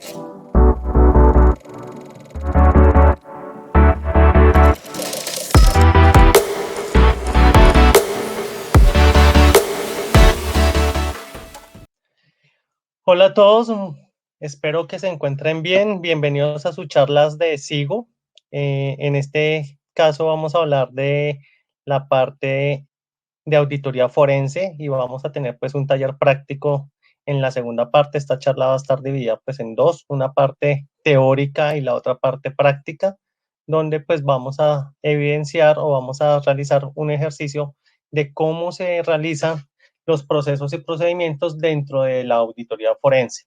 Hola a todos, espero que se encuentren bien. Bienvenidos a sus charlas de SIGO. En este caso vamos a hablar de la parte de auditoría forense y vamos a tener pues un taller práctico en la segunda parte. Esta charla va a estar dividida pues en dos, una parte teórica y la otra parte práctica, donde pues vamos a evidenciar o vamos a realizar un ejercicio de cómo se realizan los procesos y procedimientos dentro de la auditoría forense.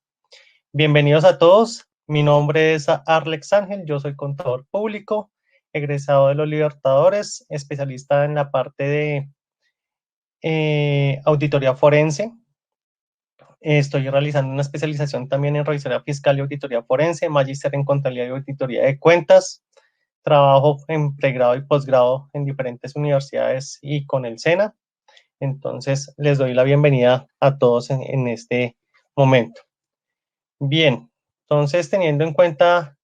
Bienvenidos a todos, mi nombre es Arlex Ángel, yo soy contador público, egresado de los Libertadores, especialista en la parte de auditoría forense. Estoy realizando una especialización también en revisoría fiscal y auditoría forense, magíster en contabilidad y auditoría de cuentas. Trabajo en pregrado y posgrado en diferentes universidades y con el SENA. Entonces, les doy la bienvenida a todos en este momento. Bien, entonces, teniendo en cuenta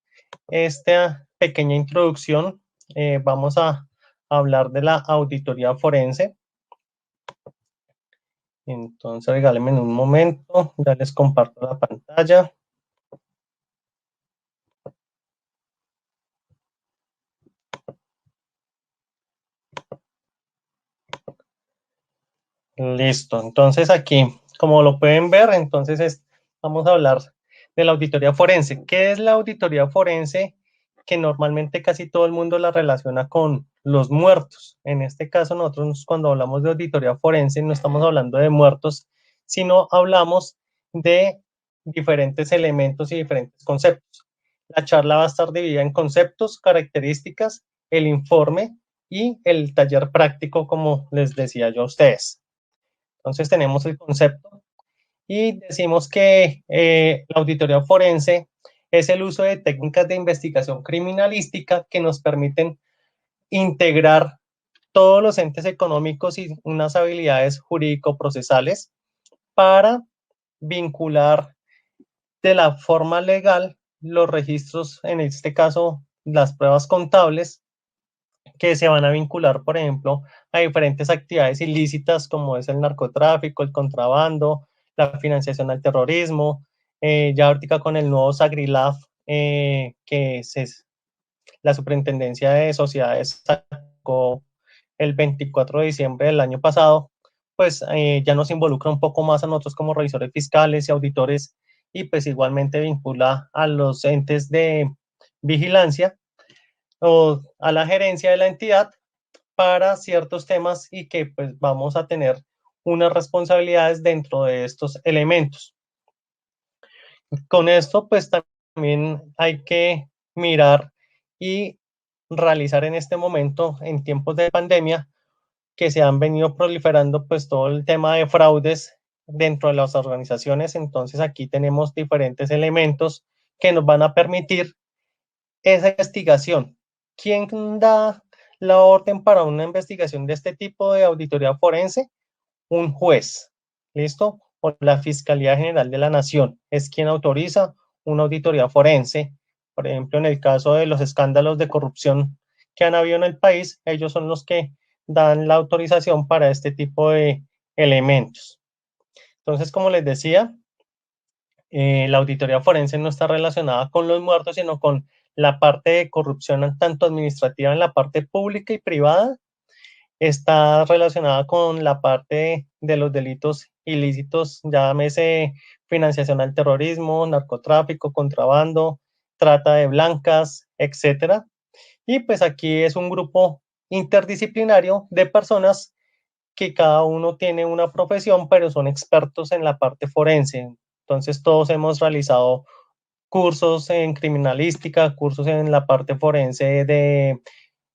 esta pequeña introducción, vamos a hablar de la auditoría forense. Entonces, regálenme un momento, ya les comparto la pantalla. Listo, entonces aquí, como lo pueden ver, entonces vamos a hablar de la auditoría forense. ¿Qué es la auditoría forense? Que normalmente casi todo el mundo la relaciona con los muertos. En este caso, nosotros cuando hablamos de auditoría forense no estamos hablando de muertos, sino hablamos de diferentes elementos y diferentes conceptos. La charla va a estar dividida en conceptos, características, el informe y el taller práctico, como les decía yo a ustedes. Entonces tenemos el concepto y decimos que la auditoría forense es el uso de técnicas de investigación criminalística que nos permiten integrar todos los entes económicos y unas habilidades jurídico-procesales para vincular de la forma legal los registros, en este caso las pruebas contables, que se van a vincular, por ejemplo, a diferentes actividades ilícitas como es el narcotráfico, el contrabando, la financiación al terrorismo, ya ahorita con el nuevo SAGRILAF, la Superintendencia de Sociedades sacó el 24 de diciembre del año pasado, pues ya nos involucra un poco más a nosotros como revisores fiscales y auditores y pues igualmente vincula a los entes de vigilancia o a la gerencia de la entidad para ciertos temas y que pues vamos a tener unas responsabilidades dentro de estos elementos. Con esto pues también hay que mirar y realizar en este momento, en tiempos de pandemia, que se han venido proliferando pues todo el tema de fraudes dentro de las organizaciones. Entonces aquí tenemos diferentes elementos que nos van a permitir esa investigación. ¿Quién da la orden para una investigación de este tipo de auditoría forense? Un juez, ¿listo? O la Fiscalía General de la Nación es quien autoriza una auditoría forense. Por ejemplo, en el caso de los escándalos de corrupción que han habido en el país, ellos son los que dan la autorización para este tipo de elementos. Entonces, como les decía, la auditoría forense no está relacionada con los muertos, sino con la parte de corrupción tanto administrativa en la parte pública y privada. Está relacionada con la parte de los delitos ilícitos, llámese financiación al terrorismo, narcotráfico, contrabando, trata de blancas, etcétera. Y pues aquí es un grupo interdisciplinario de personas que cada uno tiene una profesión, pero son expertos en la parte forense. Entonces todos hemos realizado cursos en criminalística, cursos en la parte forense de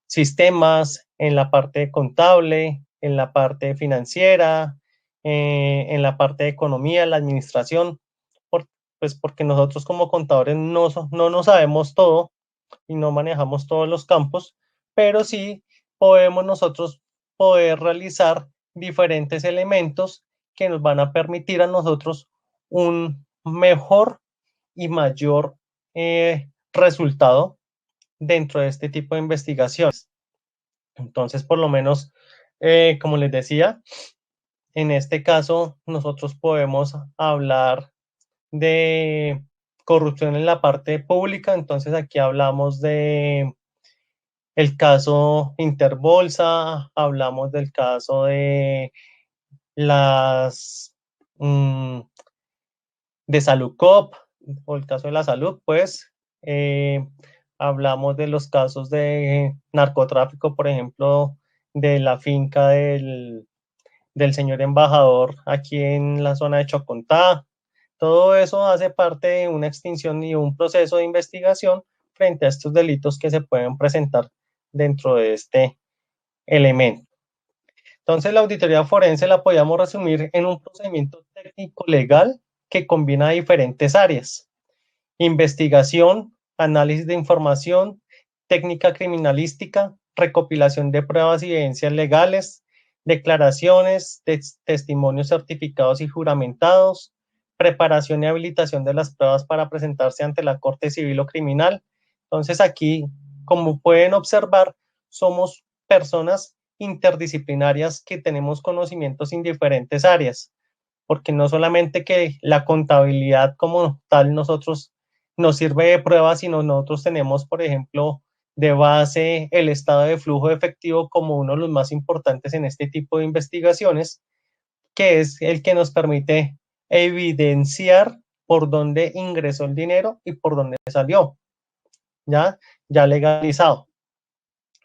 sistemas, en la parte contable, en la parte financiera, en la parte de economía, la administración, pues porque nosotros como contadores no nos sabemos todo y no manejamos todos los campos, pero sí podemos nosotros poder realizar diferentes elementos que nos van a permitir a nosotros un mejor y mayor resultado dentro de este tipo de investigaciones. Entonces, por lo menos, como les decía, en este caso nosotros podemos hablar de corrupción en la parte pública, entonces aquí hablamos de el caso Interbolsa, hablamos del caso de las de Saludcop, o el caso de la salud, pues hablamos de los casos de narcotráfico, por ejemplo, de la finca del señor embajador aquí en la zona de Chocontá. Todo eso hace parte de una extinción y un proceso de investigación frente a estos delitos que se pueden presentar dentro de este elemento. Entonces, la auditoría forense la podríamos resumir en un procedimiento técnico legal que combina diferentes áreas: investigación, análisis de información, técnica criminalística, recopilación de pruebas y evidencias legales, declaraciones, testimonios certificados y juramentados, preparación y habilitación de las pruebas para presentarse ante la Corte Civil o Criminal. Entonces aquí, como pueden observar, somos personas interdisciplinarias que tenemos conocimientos en diferentes áreas, porque no solamente que la contabilidad como tal nosotros nos sirve de prueba, sino nosotros tenemos, por ejemplo, de base el estado de flujo de efectivo como uno de los más importantes en este tipo de investigaciones, que es el que nos permite evidenciar por dónde ingresó el dinero y por dónde salió, ya legalizado.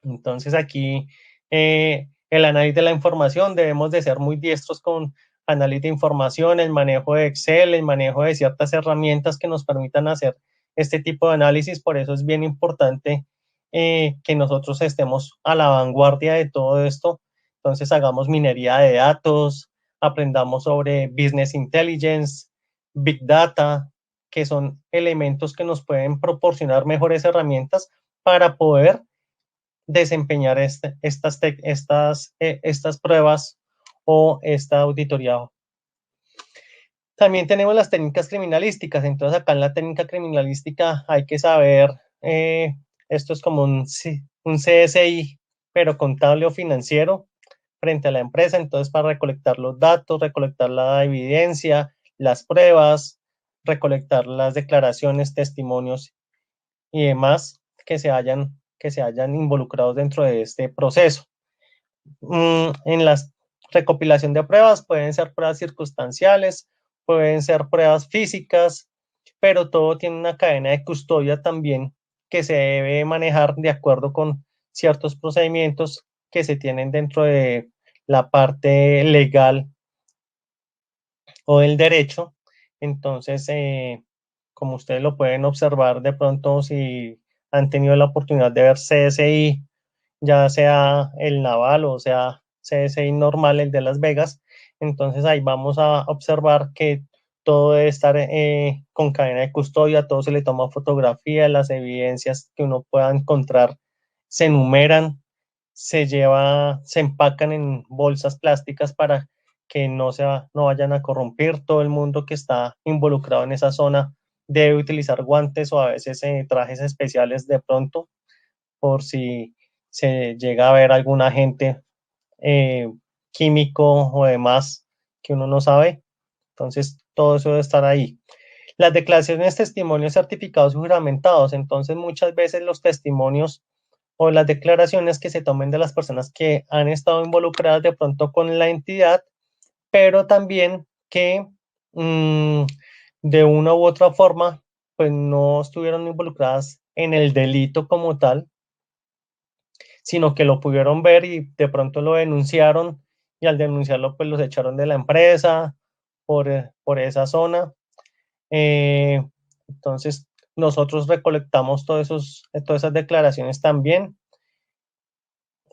Entonces aquí el análisis de la información, debemos de ser muy diestros con análisis de información, el manejo de Excel, el manejo de ciertas herramientas que nos permitan hacer este tipo de análisis. Por eso es bien importante que nosotros estemos a la vanguardia de todo esto. Entonces hagamos minería de datos, aprendamos sobre business intelligence, big data, que son elementos que nos pueden proporcionar mejores herramientas para poder desempeñar estas pruebas o esta auditoría. También tenemos las técnicas criminalísticas. Entonces acá en la técnica criminalística hay que saber, esto es como un CSI, pero contable o financiero frente a la empresa. Entonces, para recolectar los datos, recolectar la evidencia, las pruebas, recolectar las declaraciones, testimonios y demás que se hayan involucrado dentro de este proceso. En la recopilación de pruebas pueden ser pruebas circunstanciales, pueden ser pruebas físicas, pero todo tiene una cadena de custodia también que se debe manejar de acuerdo con ciertos procedimientos que se tienen dentro de la parte legal o del derecho. Entonces, como ustedes lo pueden observar de pronto, si han tenido la oportunidad de ver CSI, ya sea el naval o sea CSI normal, el de Las Vegas, entonces ahí vamos a observar que todo debe estar con cadena de custodia, todo se le toma fotografía, las evidencias que uno pueda encontrar se enumeran, se empacan en bolsas plásticas para que no vayan a corromper. Todo el mundo que está involucrado en esa zona debe utilizar guantes o a veces trajes especiales de pronto, por si se llega a ver algún agente químico o demás que uno no sabe. Entonces, todo eso debe estar ahí. Las declaraciones, testimonios certificados y juramentados. Entonces, muchas veces los testimonios o las declaraciones que se tomen de las personas que han estado involucradas de pronto con la entidad, pero también que de una u otra forma, pues no estuvieron involucradas en el delito como tal, sino que lo pudieron ver y de pronto lo denunciaron, y al denunciarlo pues los echaron de la empresa por esa zona. Entonces nosotros recolectamos todas esas declaraciones también.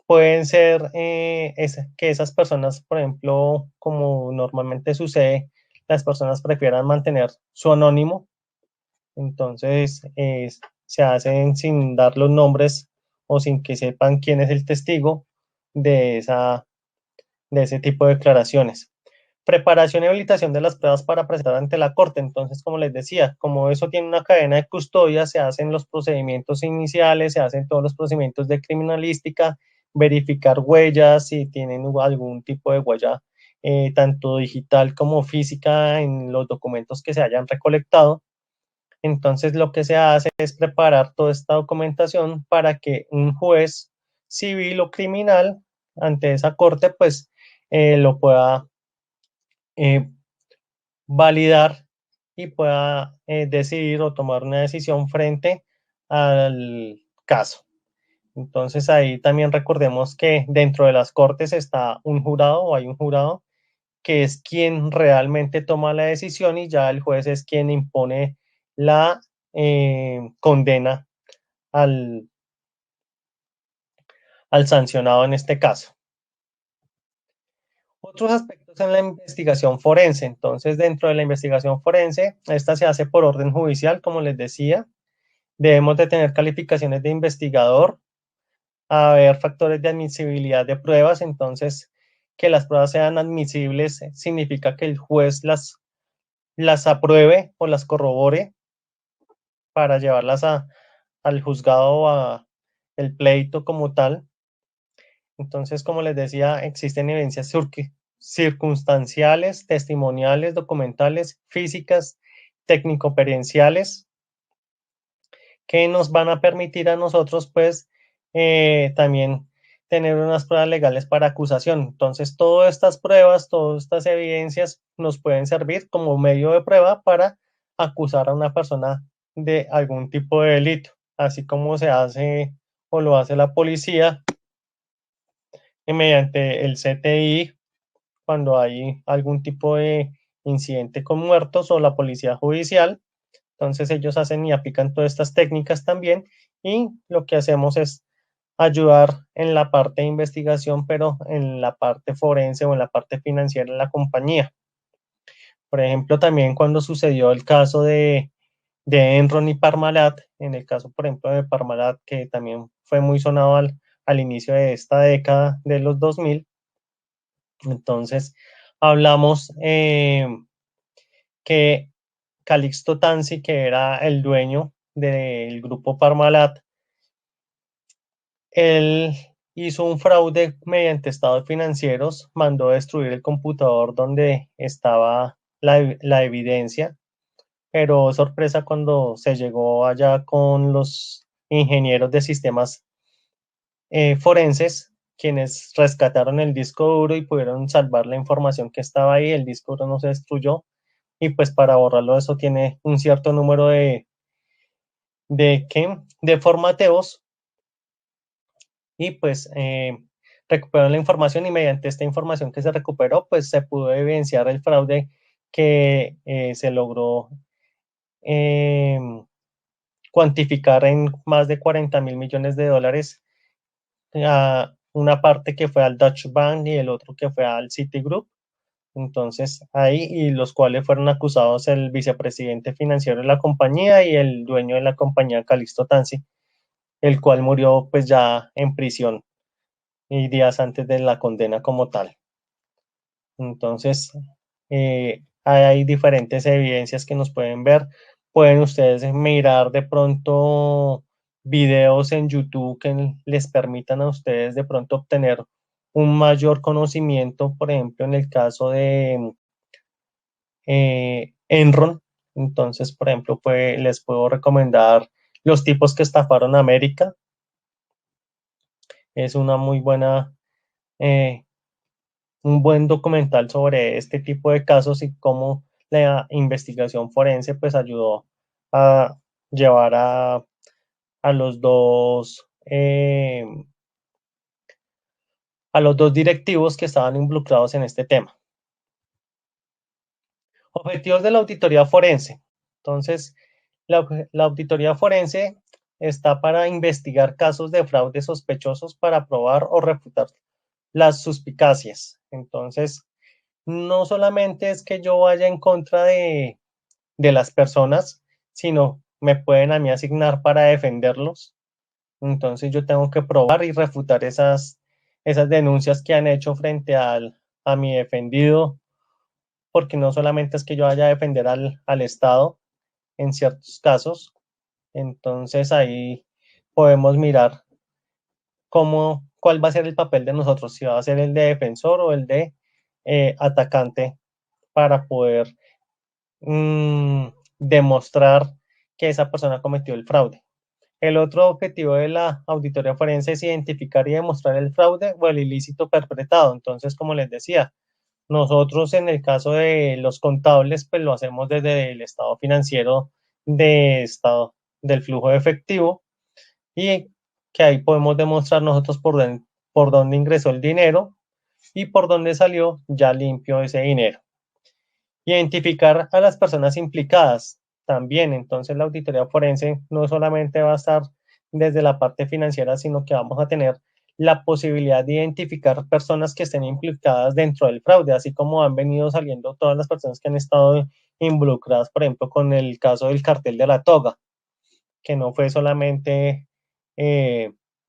Pueden ser que esas personas, por ejemplo, como normalmente sucede, las personas prefieran mantener su anónimo, entonces se hacen sin dar los nombres o sin que sepan quién es el testigo de ese tipo de declaraciones. Preparación y habilitación de las pruebas para presentar ante la corte. Entonces, como les decía, como eso tiene una cadena de custodia, se hacen los procedimientos iniciales, se hacen todos los procedimientos de criminalística, verificar huellas, si tienen algún tipo de huella, tanto digital como física, en los documentos que se hayan recolectado. Entonces, lo que se hace es preparar toda esta documentación para que un juez civil o criminal ante esa corte, pues, lo pueda eh, validar y pueda decidir o tomar una decisión frente al caso. Entonces ahí también recordemos que dentro de las cortes está un jurado o hay un jurado que es quien realmente toma la decisión y ya el juez es quien impone la condena al, al sancionado en este caso. Otros aspectos en la investigación forense. Entonces, dentro de la investigación forense, esta se hace por orden judicial, como les decía. Debemos de tener calificaciones de investigador, haber factores de admisibilidad de pruebas. Entonces, que las pruebas sean admisibles significa que el juez las apruebe o las corrobore para llevarlas al juzgado o a el pleito como tal. Entonces, como les decía, existen evidencias circunstanciales, testimoniales, documentales, físicas, técnico-experienciales, que nos van a permitir a nosotros, pues, también tener unas pruebas legales para acusación. Entonces, todas estas pruebas, todas estas evidencias nos pueden servir como medio de prueba para acusar a una persona de algún tipo de delito, así como se hace o lo hace la policía mediante el CTI cuando hay algún tipo de incidente con muertos o la policía judicial. Entonces ellos hacen y aplican todas estas técnicas también y lo que hacemos es ayudar en la parte de investigación, pero en la parte forense o en la parte financiera de la compañía. Por ejemplo, también cuando sucedió el caso de Enron y Parmalat, en el caso, por ejemplo, de Parmalat, que también fue muy sonado al inicio de esta década de los 2000. Entonces, hablamos que Calixto Tanzi, que era el dueño del grupo Parmalat, él hizo un fraude mediante estados financieros, mandó destruir el computador donde estaba la evidencia, pero sorpresa cuando se llegó allá con los ingenieros de sistemas forenses, quienes rescataron el disco duro y pudieron salvar la información que estaba ahí, el disco duro no se destruyó y pues para borrarlo eso tiene un cierto número de formateos y pues recuperaron la información y mediante esta información que se recuperó pues se pudo evidenciar el fraude que se logró eh, cuantificar en más de 40.000 millones de dólares, a una parte que fue al Deutsche Bank y el otro que fue al Citigroup. Entonces, ahí, y los cuales fueron acusados el vicepresidente financiero de la compañía y el dueño de la compañía, Calixto Tanzi, el cual murió pues ya en prisión y días antes de la condena como tal. Entonces, hay diferentes evidencias que nos pueden ver. Pueden ustedes mirar de pronto videos en YouTube que les permitan a ustedes de pronto obtener un mayor conocimiento, por ejemplo, en el caso de Enron. Entonces, por ejemplo, pues, les puedo recomendar Los tipos que estafaron a América. Es una muy buena, eh, un buen documental sobre este tipo de casos y cómo la investigación forense pues ayudó a llevar a los dos a los dos directivos que estaban involucrados en este tema. Objetivos de la auditoría forense. Entonces, la auditoría forense está para investigar casos de fraude sospechosos para probar o refutar las suspicacias. Entonces, no solamente es que yo vaya en contra de las personas, sino me pueden a mí asignar para defenderlos. Entonces, yo tengo que probar y refutar esas denuncias que han hecho frente a mi defendido porque no solamente es que yo vaya a defender al Estado en ciertos casos, entonces ahí podemos mirar cuál va a ser el papel de nosotros, si va a ser el de defensor o el de atacante para poder demostrar que esa persona cometió el fraude. El otro objetivo de la auditoría forense es identificar y demostrar el fraude o el ilícito perpetrado. Entonces, como les decía, nosotros en el caso de los contables, pues lo hacemos desde el estado financiero del flujo de efectivo y que ahí podemos demostrar nosotros por dónde ingresó el dinero y por dónde salió ya limpio ese dinero. Identificar a las personas implicadas también. Entonces la auditoría forense no solamente va a estar desde la parte financiera, sino que vamos a tener la posibilidad de identificar personas que estén implicadas dentro del fraude, así como han venido saliendo todas las personas que han estado involucradas, por ejemplo, con el caso del cartel de la toga, que no fue solamente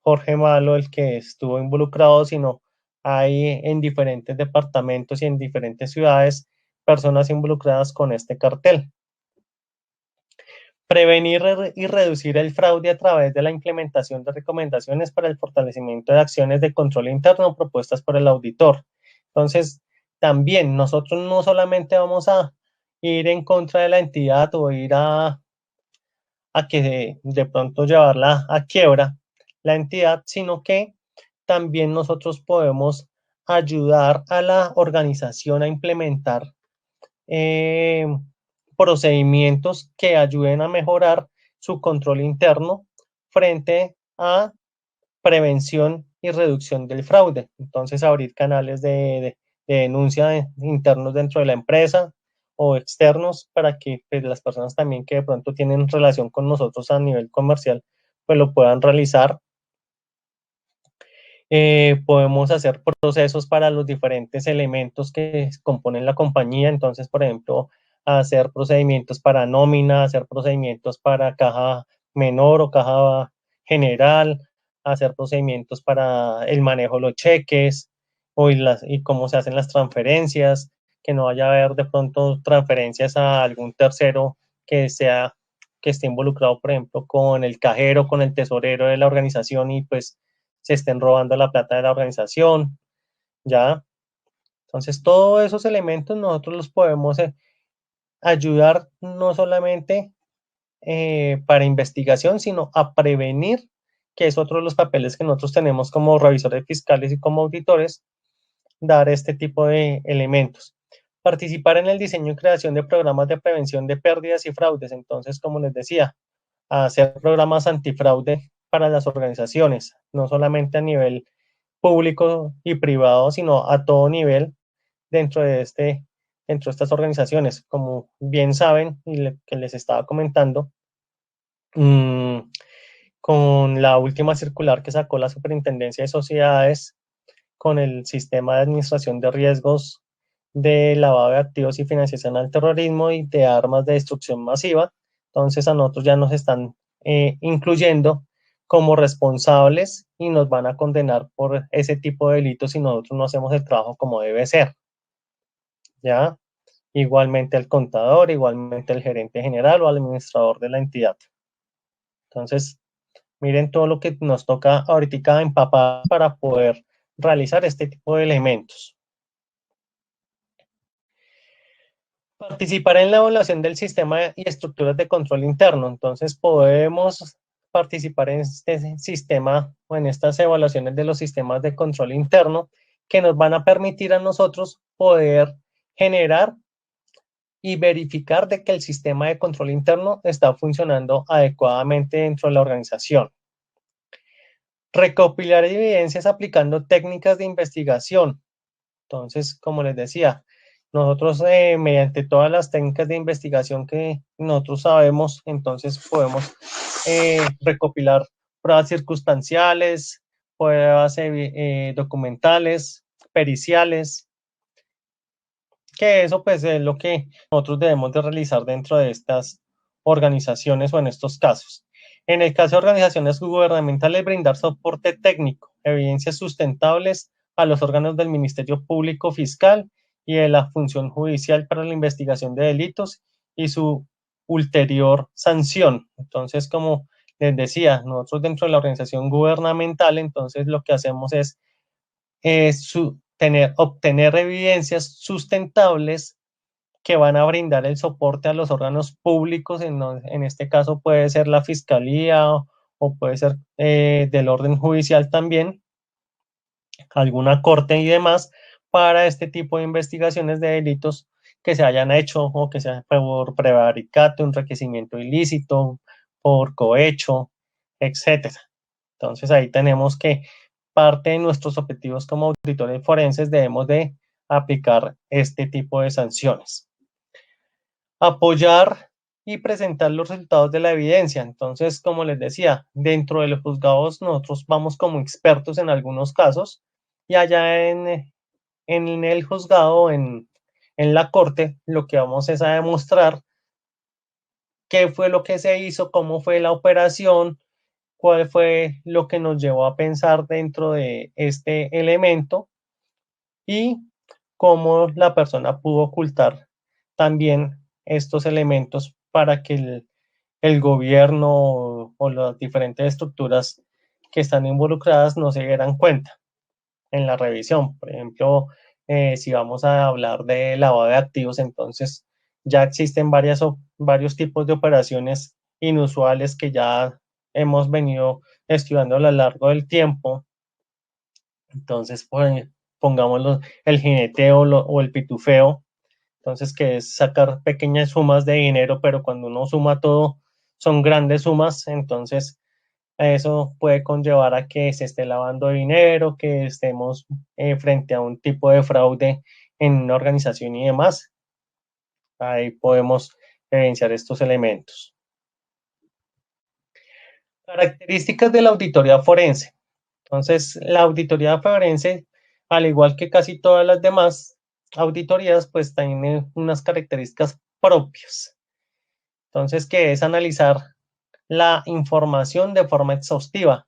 Jorge Malo el que estuvo involucrado, sino hay en diferentes departamentos y en diferentes ciudades personas involucradas con este cartel. Prevenir y reducir el fraude a través de la implementación de recomendaciones para el fortalecimiento de acciones de control interno propuestas por el auditor. Entonces, también nosotros no solamente vamos a ir en contra de la entidad o ir a que de pronto llevarla a quiebra la entidad, sino que también nosotros podemos ayudar a la organización a implementar procedimientos que ayuden a mejorar su control interno frente a prevención y reducción del fraude. Entonces, abrir canales de denuncia internos dentro de la empresa o externos para que pues, las personas también que de pronto tienen relación con nosotros a nivel comercial, pues lo puedan realizar. Podemos hacer procesos para los diferentes elementos que componen la compañía. Entonces, por ejemplo, hacer procedimientos para nómina, hacer procedimientos para caja menor o caja general, hacer procedimientos para el manejo de los cheques y cómo se hacen las transferencias, que no vaya a haber de pronto transferencias a algún tercero que esté involucrado, por ejemplo, con el cajero, con el tesorero de la organización y pues se estén robando la plata de la organización, ¿ya? Entonces, todos esos elementos nosotros los podemos ayudar no solamente para investigación, sino a prevenir, que es otro de los papeles que nosotros tenemos como revisores fiscales y como auditores, dar este tipo de elementos. Participar en el diseño y creación de programas de prevención de pérdidas y fraudes. Entonces, como les decía, hacer programas antifraude para las organizaciones, no solamente a nivel público y privado, sino a todo nivel dentro de estas organizaciones. Como bien saben, que les estaba comentando, con la última circular que sacó la Superintendencia de Sociedades con el sistema de administración de riesgos de lavado de activos y financiación al terrorismo y de armas de destrucción masiva. Entonces a nosotros ya nos están incluyendo como responsables y nos van a condenar por ese tipo de delitos si nosotros no hacemos el trabajo como debe ser. ¿Ya? Igualmente el contador, igualmente el gerente general o administrador de la entidad. Entonces, miren todo lo que nos toca ahorita empapar para poder realizar este tipo de elementos. Participar en la evaluación del sistema y estructuras de control interno. Entonces, podemos participar en este sistema o en estas evaluaciones de los sistemas de control interno que nos van a permitir a nosotros poder generar y verificar de que el sistema de control interno está funcionando adecuadamente dentro de la organización. Recopilar evidencias aplicando técnicas de investigación. Entonces, como les decía, nosotros mediante todas las técnicas de investigación que nosotros sabemos, entonces podemos recopilar pruebas circunstanciales, pruebas documentales, periciales, que eso pues es lo que nosotros debemos de realizar dentro de estas organizaciones o en estos casos. En el caso de organizaciones gubernamentales, brindar soporte técnico, evidencias sustentables a los órganos del Ministerio Público Fiscal y de la función judicial para la investigación de delitos y su ulterior sanción. Entonces, como les decía, nosotros dentro de la organización gubernamental, entonces lo que hacemos es obtener evidencias sustentables que van a brindar el soporte a los órganos públicos, en este caso puede ser la fiscalía o puede ser del orden judicial también, alguna corte y demás, para este tipo de investigaciones de delitos que se hayan hecho o que sea por prevaricato, enriquecimiento ilícito, por cohecho, etcétera. Entonces ahí tenemos que parte de nuestros objetivos como auditores forenses debemos de aplicar este tipo de sanciones. Apoyar y presentar los resultados de la evidencia. Entonces, como les decía, dentro de los juzgados nosotros vamos como expertos en algunos casos y allá en el juzgado, en la corte, lo que vamos es a demostrar qué fue lo que se hizo, cómo fue la operación, cuál fue lo que nos llevó a pensar dentro de este elemento y cómo la persona pudo ocultar también estos elementos para que el gobierno o las diferentes estructuras que están involucradas no se dieran cuenta en la revisión. Por ejemplo, si vamos a hablar de lavado de activos, entonces ya existen varios tipos de operaciones inusuales que ya hemos venido estudiando a lo largo del tiempo. Entonces, pues, pongámoslo, el jineteo o el pitufeo, entonces que es sacar pequeñas sumas de dinero, pero cuando uno suma todo, son grandes sumas, entonces eso puede conllevar a que se esté lavando dinero, que estemos frente a un tipo de fraude en una organización y demás. Ahí podemos evidenciar estos elementos. Características de la auditoría forense. Entonces, la auditoría forense, al igual que casi todas las demás auditorías, pues tiene unas características propias. Entonces, que es analizar la información de forma exhaustiva.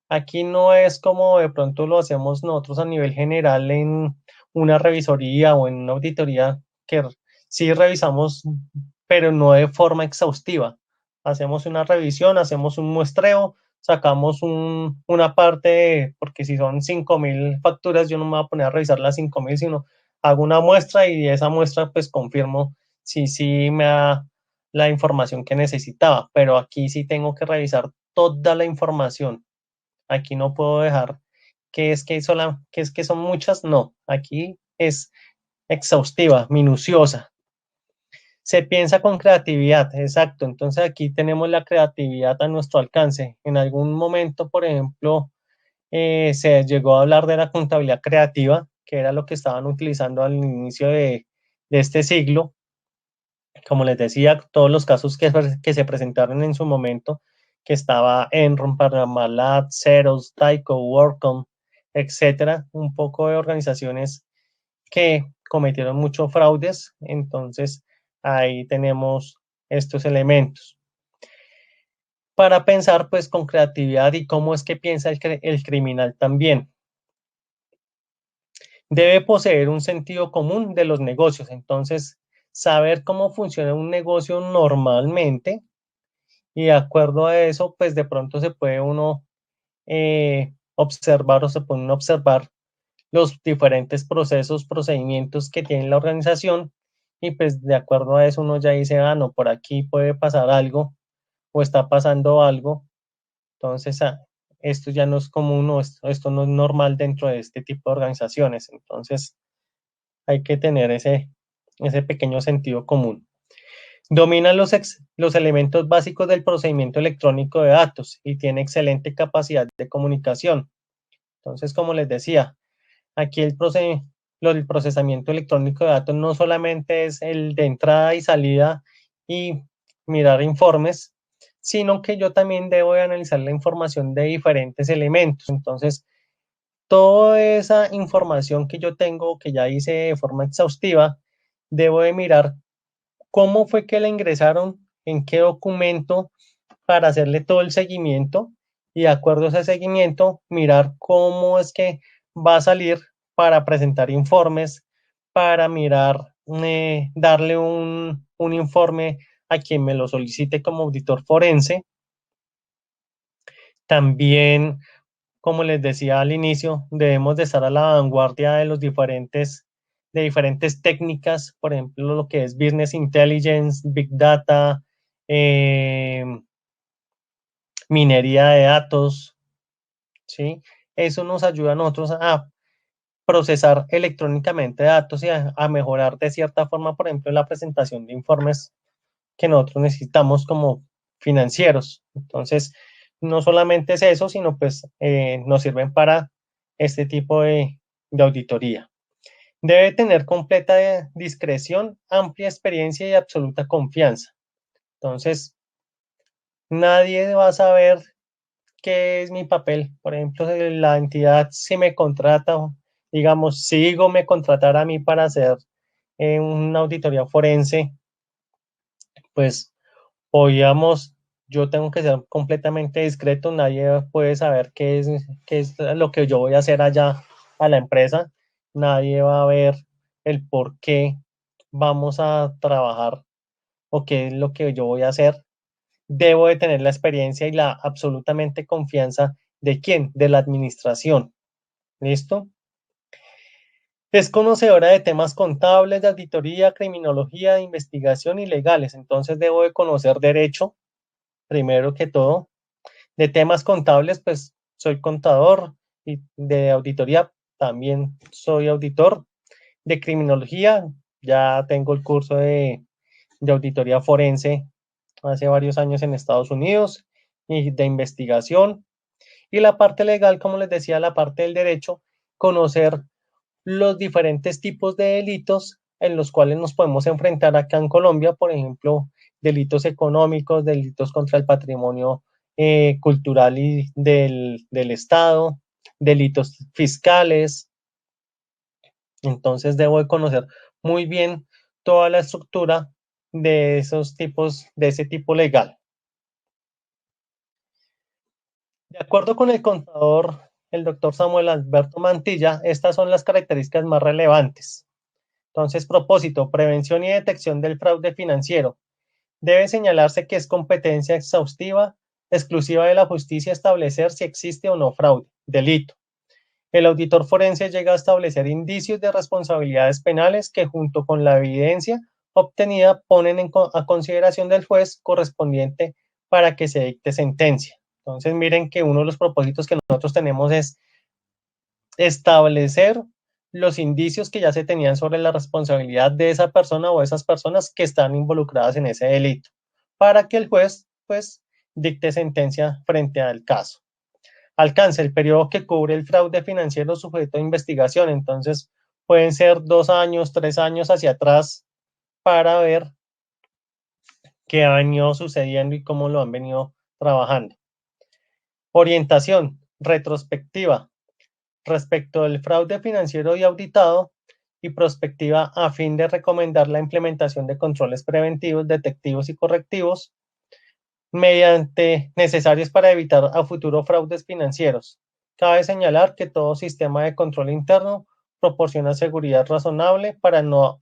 Aquí no es como de pronto lo hacemos nosotros a nivel general en una revisoría o en una auditoría, que sí revisamos, pero no de forma exhaustiva. Hacemos una revisión, hacemos un muestreo, sacamos una parte, porque si son 5.000 facturas, yo no me voy a poner a revisar las 5.000, sino hago una muestra y de esa muestra pues confirmo si sí me da la información que necesitaba, pero aquí sí tengo que revisar toda la información. Aquí no puedo dejar que es que son muchas, no, aquí es exhaustiva, minuciosa. Se piensa con creatividad, exacto. Entonces aquí tenemos la creatividad a nuestro alcance. En algún momento, por ejemplo, se llegó a hablar de la contabilidad creativa, que era lo que estaban utilizando al inicio de este siglo. Como les decía, todos los casos que se presentaron en su momento, que estaba Enron, Parmalat, Xerox, Tyco, WorkCom, etcétera, un poco de organizaciones que cometieron muchos fraudes, entonces ahí tenemos estos elementos. Para pensar pues con creatividad y cómo es que piensa el criminal también. Debe poseer un sentido común de los negocios, entonces saber cómo funciona un negocio normalmente y de acuerdo a eso pues de pronto se puede uno observar o se pueden observar los diferentes procesos, procedimientos que tiene la organización y pues de acuerdo a eso uno ya dice, ah, no, por aquí puede pasar algo o está pasando algo, entonces esto ya no es común o esto no es normal dentro de este tipo de organizaciones, entonces hay que tener ese pequeño sentido común. Domina los elementos básicos del procedimiento electrónico de datos y tiene excelente capacidad de comunicación. Entonces, como les decía, aquí el procesamiento electrónico de datos no solamente es el de entrada y salida y mirar informes, sino que yo también debo de analizar la información de diferentes elementos. Entonces, toda esa información que yo tengo, que ya hice de forma exhaustiva, debo de mirar cómo fue que la ingresaron, en qué documento, para hacerle todo el seguimiento y de acuerdo a ese seguimiento, mirar cómo es que va a salir para presentar informes, para mirar, darle un informe a quien me lo solicite como auditor forense. También, como les decía al inicio, debemos de estar a la vanguardia de de diferentes técnicas, por ejemplo, lo que es Business Intelligence, Big Data, eh, minería de datos, ¿sí? Eso nos ayuda a nosotros a procesar electrónicamente datos y a mejorar de cierta forma, por ejemplo, la presentación de informes que nosotros necesitamos como financieros. Entonces, no solamente es eso, sino pues nos sirven para este tipo de auditoría. Debe tener completa discreción, amplia experiencia y absoluta confianza. Entonces, nadie va a saber qué es mi papel. Por ejemplo, la entidad si me contrata, digamos, si Igo me contratara a mí para hacer una auditoría forense, pues podríamos, yo tengo que ser completamente discreto, nadie puede saber qué es lo que yo voy a hacer allá a la empresa, nadie va a ver el por qué vamos a trabajar o qué es lo que yo voy a hacer. Debo de tener la experiencia y la absolutamente confianza de quién, de la administración. ¿Listo? Es conocedora de temas contables, de auditoría, criminología, de investigación y legales. Entonces debo de conocer derecho, primero que todo. De temas contables, pues soy contador y de auditoría también soy auditor. De criminología, ya tengo el curso de auditoría forense hace varios años en Estados Unidos y de investigación. Y la parte legal, como les decía, la parte del derecho, conocer los diferentes tipos de delitos en los cuales nos podemos enfrentar acá en Colombia, por ejemplo, delitos económicos, delitos contra el patrimonio cultural y del Estado, delitos fiscales. Entonces debo de conocer muy bien toda la estructura de esos tipos, de ese tipo legal. De acuerdo con el contador, el doctor Samuel Alberto Mantilla, estas son las características más relevantes. Entonces, propósito, prevención y detección del fraude financiero. Debe señalarse que es competencia exhaustiva, exclusiva de la justicia establecer si existe o no fraude, delito. El auditor forense llega a establecer indicios de responsabilidades penales que junto con la evidencia obtenida ponen a consideración del juez correspondiente para que se dicte sentencia. Entonces, miren que uno de los propósitos que nosotros tenemos es establecer los indicios que ya se tenían sobre la responsabilidad de esa persona o esas personas que están involucradas en ese delito, para que el juez, pues, dicte sentencia frente al caso. Alcance el periodo que cubre el fraude financiero sujeto a investigación, entonces pueden ser 2 años, 3 años hacia atrás para ver qué ha venido sucediendo y cómo lo han venido trabajando. Orientación retrospectiva respecto del fraude financiero y auditado y prospectiva a fin de recomendar la implementación de controles preventivos, detectivos y correctivos mediante necesarios para evitar a futuro fraudes financieros. Cabe señalar que todo sistema de control interno proporciona seguridad razonable para no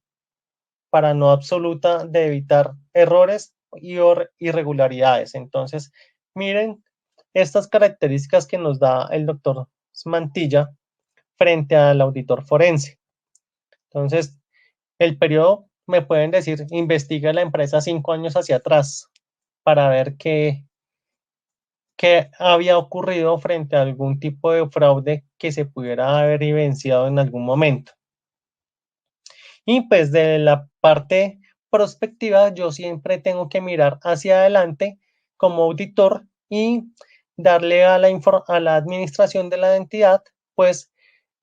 absoluta de evitar errores y irregularidades. Entonces, miren estas características que nos da el doctor Mantilla frente al auditor forense. Entonces, el periodo, me pueden decir, investiga la empresa 5 años hacia atrás para ver qué había ocurrido frente a algún tipo de fraude que se pudiera haber evidenciado en algún momento. Y pues de la parte prospectiva, yo siempre tengo que mirar hacia adelante como auditor y darle a la administración de la entidad, pues,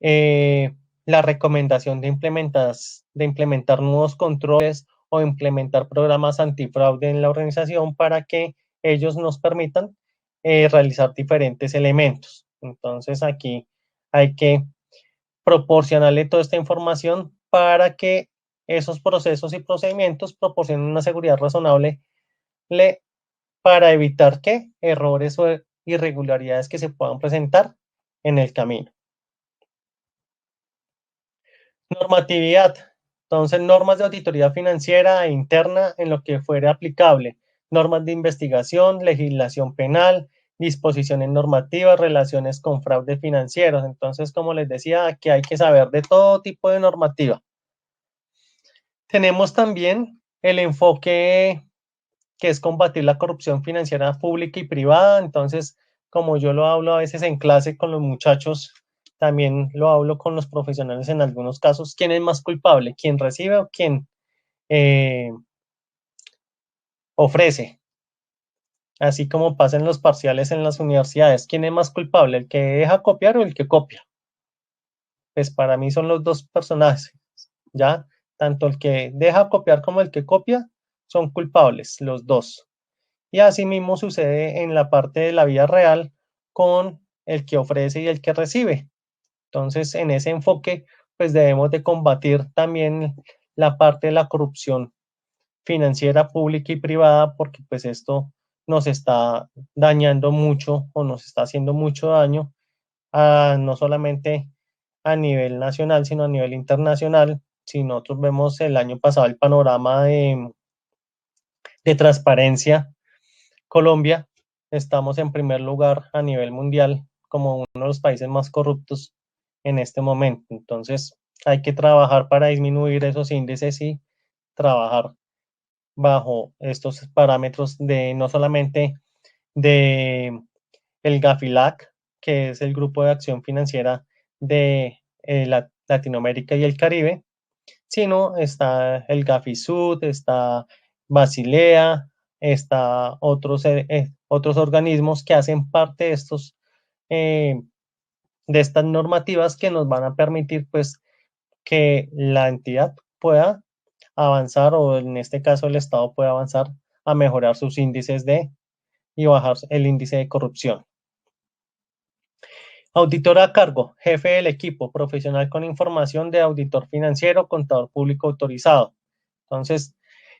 la recomendación de implementar nuevos controles o implementar programas antifraude en la organización para que ellos nos permitan realizar diferentes elementos. Entonces aquí hay que proporcionarle toda esta información para que esos procesos y procedimientos proporcionen una seguridad razonable para evitar que errores o irregularidades que se puedan presentar en el camino. Normatividad. Entonces, normas de auditoría financiera e interna en lo que fuera aplicable, normas de investigación, legislación penal, disposiciones normativas, relaciones con fraude financieros. Entonces, como les decía, aquí hay que saber de todo tipo de normativa. Tenemos también el enfoque que es combatir la corrupción financiera pública y privada. Entonces, como yo lo hablo a veces en clase con los muchachos, también lo hablo con los profesionales en algunos casos. ¿Quién es más culpable? ¿Quién recibe o quién eh, ofrece? Así como pasa en los parciales en las universidades. ¿Quién es más culpable? ¿El que deja copiar o el que copia? Pues para mí son los dos personajes, ¿ya? Tanto el que deja copiar como el que copia son culpables, los dos. Y así mismo sucede en la parte de la vida real con el que ofrece y el que recibe. Entonces, en ese enfoque, pues debemos de combatir también la parte de la corrupción financiera pública y privada, porque pues esto nos está dañando mucho o nos está haciendo mucho daño, no solamente a nivel nacional, sino a nivel internacional. Si nosotros vemos el año pasado el panorama de transparencia, Colombia, estamos en primer lugar a nivel mundial como uno de los países más corruptos en este momento. Entonces, hay que trabajar para disminuir esos índices y trabajar bajo estos parámetros de no solamente de el GAFILAC, que es el Grupo de Acción Financiera de Latinoamérica y el Caribe, sino está el GAFISUD, está Basilea, está otros organismos que hacen parte eh, de estas normativas que nos van a permitir pues que la entidad pueda avanzar o en este caso el Estado pueda avanzar a mejorar sus índices y bajar el índice de corrupción. Auditor a cargo, jefe del equipo, profesional con información de auditor financiero, contador público autorizado. Entonces,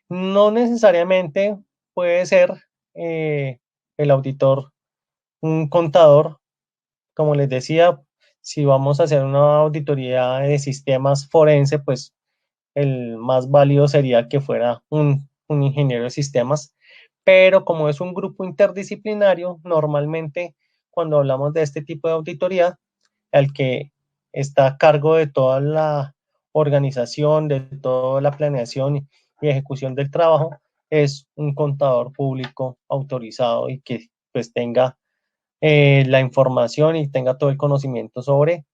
no necesariamente puede ser el auditor un contador, como les decía, si vamos a hacer una auditoría de sistemas forense, pues el más válido sería que fuera un ingeniero de sistemas, pero como es un grupo interdisciplinario, normalmente cuando hablamos de este tipo de auditoría, el que está a cargo de toda la organización, de toda la planeación y ejecución del trabajo, es un contador público autorizado y que pues tenga la información y tenga todo el conocimiento sobre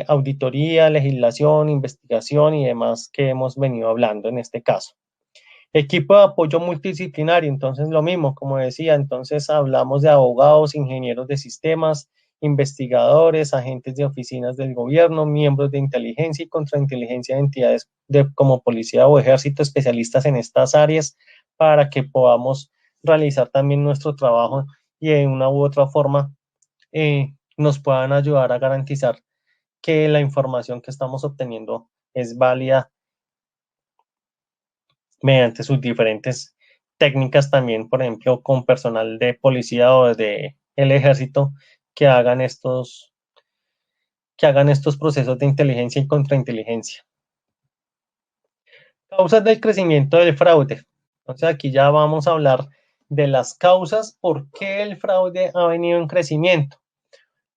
auditoría, legislación, investigación y demás que hemos venido hablando en este caso. Equipo de apoyo multidisciplinario, entonces lo mismo, como decía, entonces hablamos de abogados, ingenieros de sistemas, investigadores, agentes de oficinas del gobierno, miembros de inteligencia y contrainteligencia de entidades como policía o ejército, especialistas en estas áreas, para que podamos realizar también nuestro trabajo y de una u otra forma nos puedan ayudar a garantizar que la información que estamos obteniendo es válida mediante sus diferentes técnicas también, por ejemplo, con personal de policía o de el ejército que hagan estos procesos de inteligencia y contrainteligencia. Causas del crecimiento del fraude. Entonces aquí ya vamos a hablar de las causas por qué el fraude ha venido en crecimiento.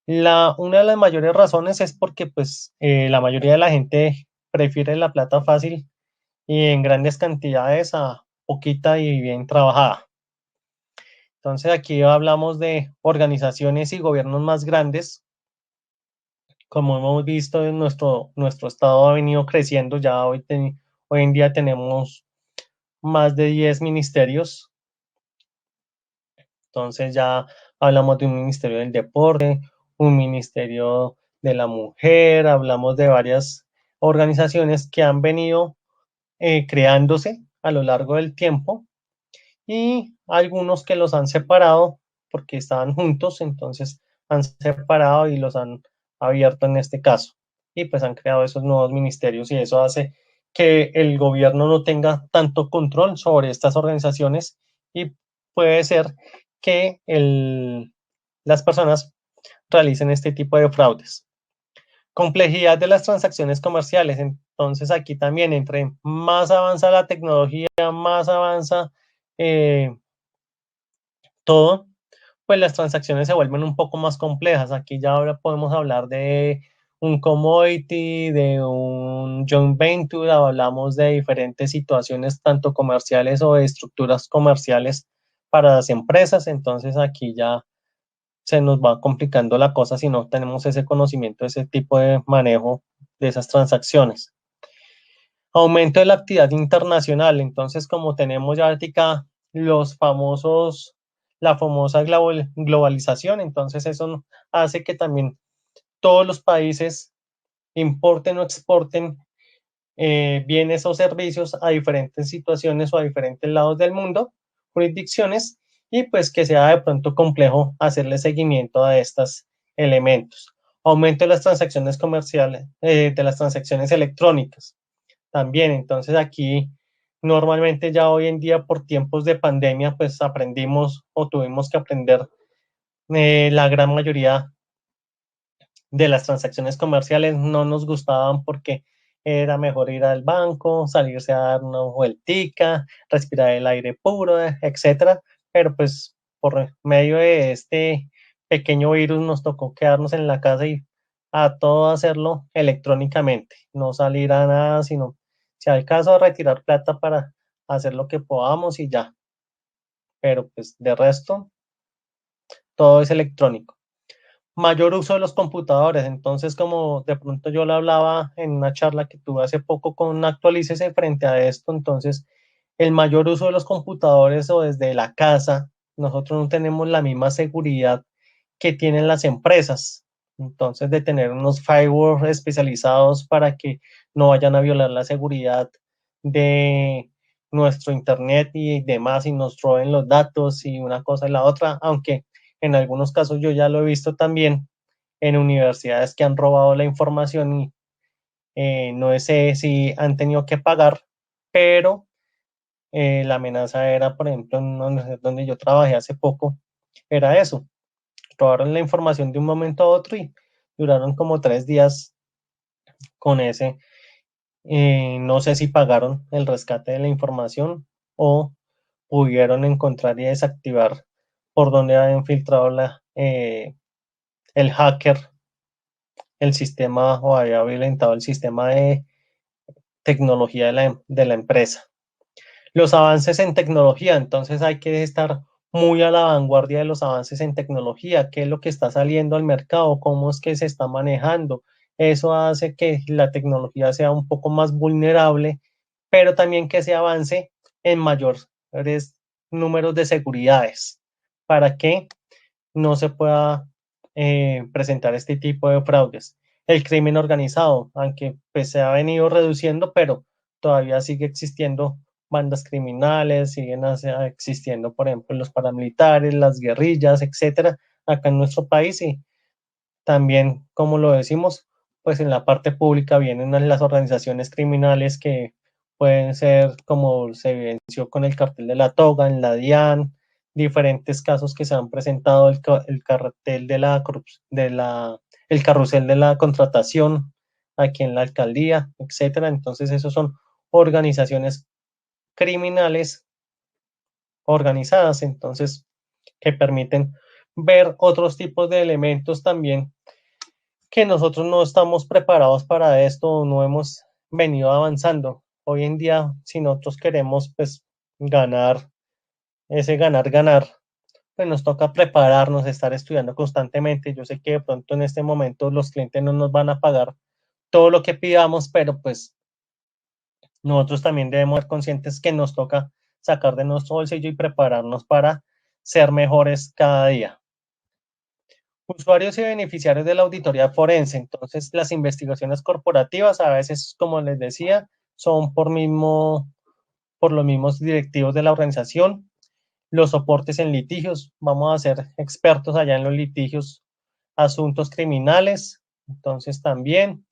Una de las mayores razones es porque pues la mayoría de la gente prefiere la plata fácil y en grandes cantidades a poquita y bien trabajada. Entonces aquí hablamos de organizaciones y gobiernos más grandes. Como hemos visto, nuestro estado ha venido creciendo. Ya hoy en día tenemos más de 10 ministerios. Entonces ya hablamos de un ministerio del deporte, un ministerio de la mujer, hablamos de varias organizaciones que han venido creándose a lo largo del tiempo y algunos que los han separado porque estaban juntos, entonces han separado y los han abierto en este caso. Y pues han creado esos nuevos ministerios y eso hace que el gobierno no tenga tanto control sobre estas organizaciones y puede ser que las personas realicen este tipo de fraudes. Complejidad de las transacciones comerciales. Entonces aquí también, entre más avanza la tecnología, más avanza todo, pues las transacciones se vuelven un poco más complejas. Aquí ya ahora podemos hablar de un commodity, de un joint venture, hablamos de diferentes situaciones, tanto comerciales o de estructuras comerciales para las empresas. Entonces aquí ya se nos va complicando la cosa si no tenemos ese conocimiento, ese tipo de manejo de esas transacciones. Aumento de la actividad internacional. Entonces, como tenemos ya ahorita los famosos, la famosa globalización, entonces eso hace que también todos los países importen o exporten bienes o servicios a diferentes situaciones o a diferentes lados del mundo, jurisdicciones, y pues que sea de pronto complejo hacerle seguimiento a estos elementos. Aumento de las transacciones comerciales, de las transacciones electrónicas también. Entonces aquí normalmente ya hoy en día por tiempos de pandemia pues aprendimos o tuvimos que aprender la gran mayoría de las transacciones comerciales no nos gustaban porque era mejor ir al banco, salirse a dar una vueltica, respirar el aire puro, etcétera. Pero pues por medio de este pequeño virus nos tocó quedarnos en la casa y a todo hacerlo electrónicamente, no salir a nada, sino si hay caso a retirar plata para hacer lo que podamos y ya. Pero pues de resto, todo es electrónico. Mayor uso de los computadores. Entonces, como de pronto yo le hablaba en una charla que tuve hace poco con Actualícese frente a esto, entonces el mayor uso de los computadores o desde la casa, nosotros no tenemos la misma seguridad que tienen las empresas. Entonces, de tener unos firewalls especializados para que no vayan a violar la seguridad de nuestro internet y demás y nos roben los datos y una cosa y la otra, aunque en algunos casos yo ya lo he visto también en universidades que han robado la información y no sé si han tenido que pagar, pero la amenaza era, por ejemplo, en una universidad donde yo trabajé hace poco, era eso, robaron la información de un momento a otro y duraron como 3 días con ese. No sé si pagaron el rescate de la información o pudieron encontrar y desactivar por donde habían filtrado el hacker el sistema o había violentado el sistema de tecnología de la empresa. Los avances en tecnología, entonces hay que estar muy a la vanguardia de los avances en tecnología, qué es lo que está saliendo al mercado, cómo es que se está manejando. Eso hace que la tecnología sea un poco más vulnerable, pero también que se avance en mayores números de seguridades para que no se pueda presentar este tipo de fraudes. El crimen organizado, aunque pues, se ha venido reduciendo, pero todavía sigue existiendo bandas criminales, siguen existiendo, por ejemplo, los paramilitares, las guerrillas, etcétera, acá en nuestro país y también, como lo decimos, pues en la parte pública vienen las organizaciones criminales que pueden ser como se evidenció con el cartel de la toga, en la DIAN, diferentes casos que se han presentado, el cartel de el carrusel de la contratación aquí en la alcaldía, etcétera. Entonces, esos son organizaciones criminales organizadas, entonces, que permiten ver otros tipos de elementos también que nosotros no estamos preparados para esto, no hemos venido avanzando. Hoy en día, si nosotros queremos pues ganar, ese ganar, ganar, pues nos toca prepararnos, estar estudiando constantemente. Yo sé que de pronto en este momento los clientes no nos van a pagar todo lo que pidamos, pero pues nosotros también debemos ser conscientes que nos toca sacar de nuestro bolsillo y prepararnos para ser mejores cada día. Usuarios y beneficiarios de la auditoría forense. Entonces, las investigaciones corporativas a veces, como les decía, son por los mismos directivos de la organización. Los soportes en litigios. Vamos a ser expertos allá en los litigios, asuntos criminales. Entonces, también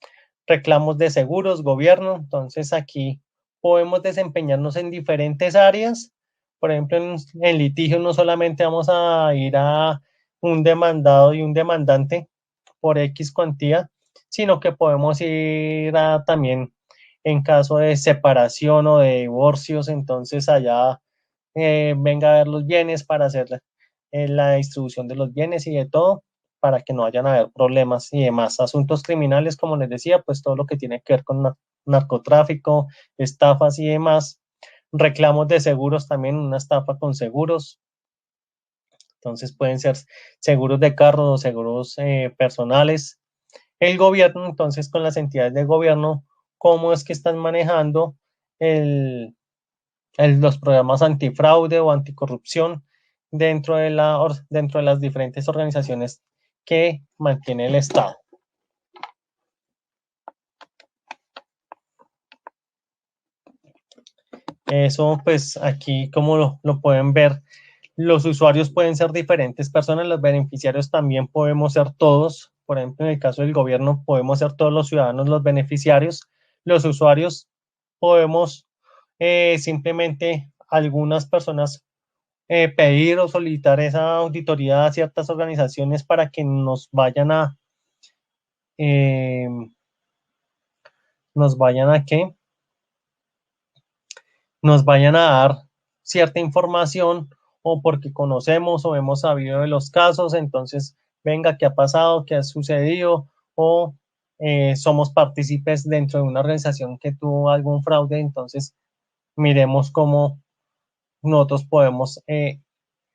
reclamos de seguros, gobierno. Entonces, aquí podemos desempeñarnos en diferentes áreas. Por ejemplo, en litigios no solamente vamos a ir a un demandado y un demandante por X cuantía, sino que podemos ir a también en caso de separación o de divorcios, entonces allá venga a ver los bienes para hacer la distribución de los bienes y de todo, para que no vayan a haber problemas y demás. Asuntos criminales, como les decía, pues todo lo que tiene que ver con narcotráfico, estafas y demás. Reclamos de seguros también, una estafa con seguros. Entonces pueden ser seguros de carro o seguros personales. El gobierno, entonces, con las entidades de gobierno, cómo es que están manejando los programas antifraude o anticorrupción dentro de las diferentes organizaciones que mantiene el Estado. Eso, pues aquí como lo pueden ver, los usuarios pueden ser diferentes personas, los beneficiarios también podemos ser todos. Por ejemplo, en el caso del gobierno, podemos ser todos los ciudadanos los beneficiarios. Los usuarios podemos simplemente algunas personas pedir o solicitar esa auditoría a ciertas organizaciones para que eh, nos vayan a qué, nos vayan a dar cierta información o porque conocemos o hemos sabido de los casos, entonces venga, qué ha pasado, qué ha sucedido o somos partícipes dentro de una organización que tuvo algún fraude, entonces miremos cómo nosotros podemos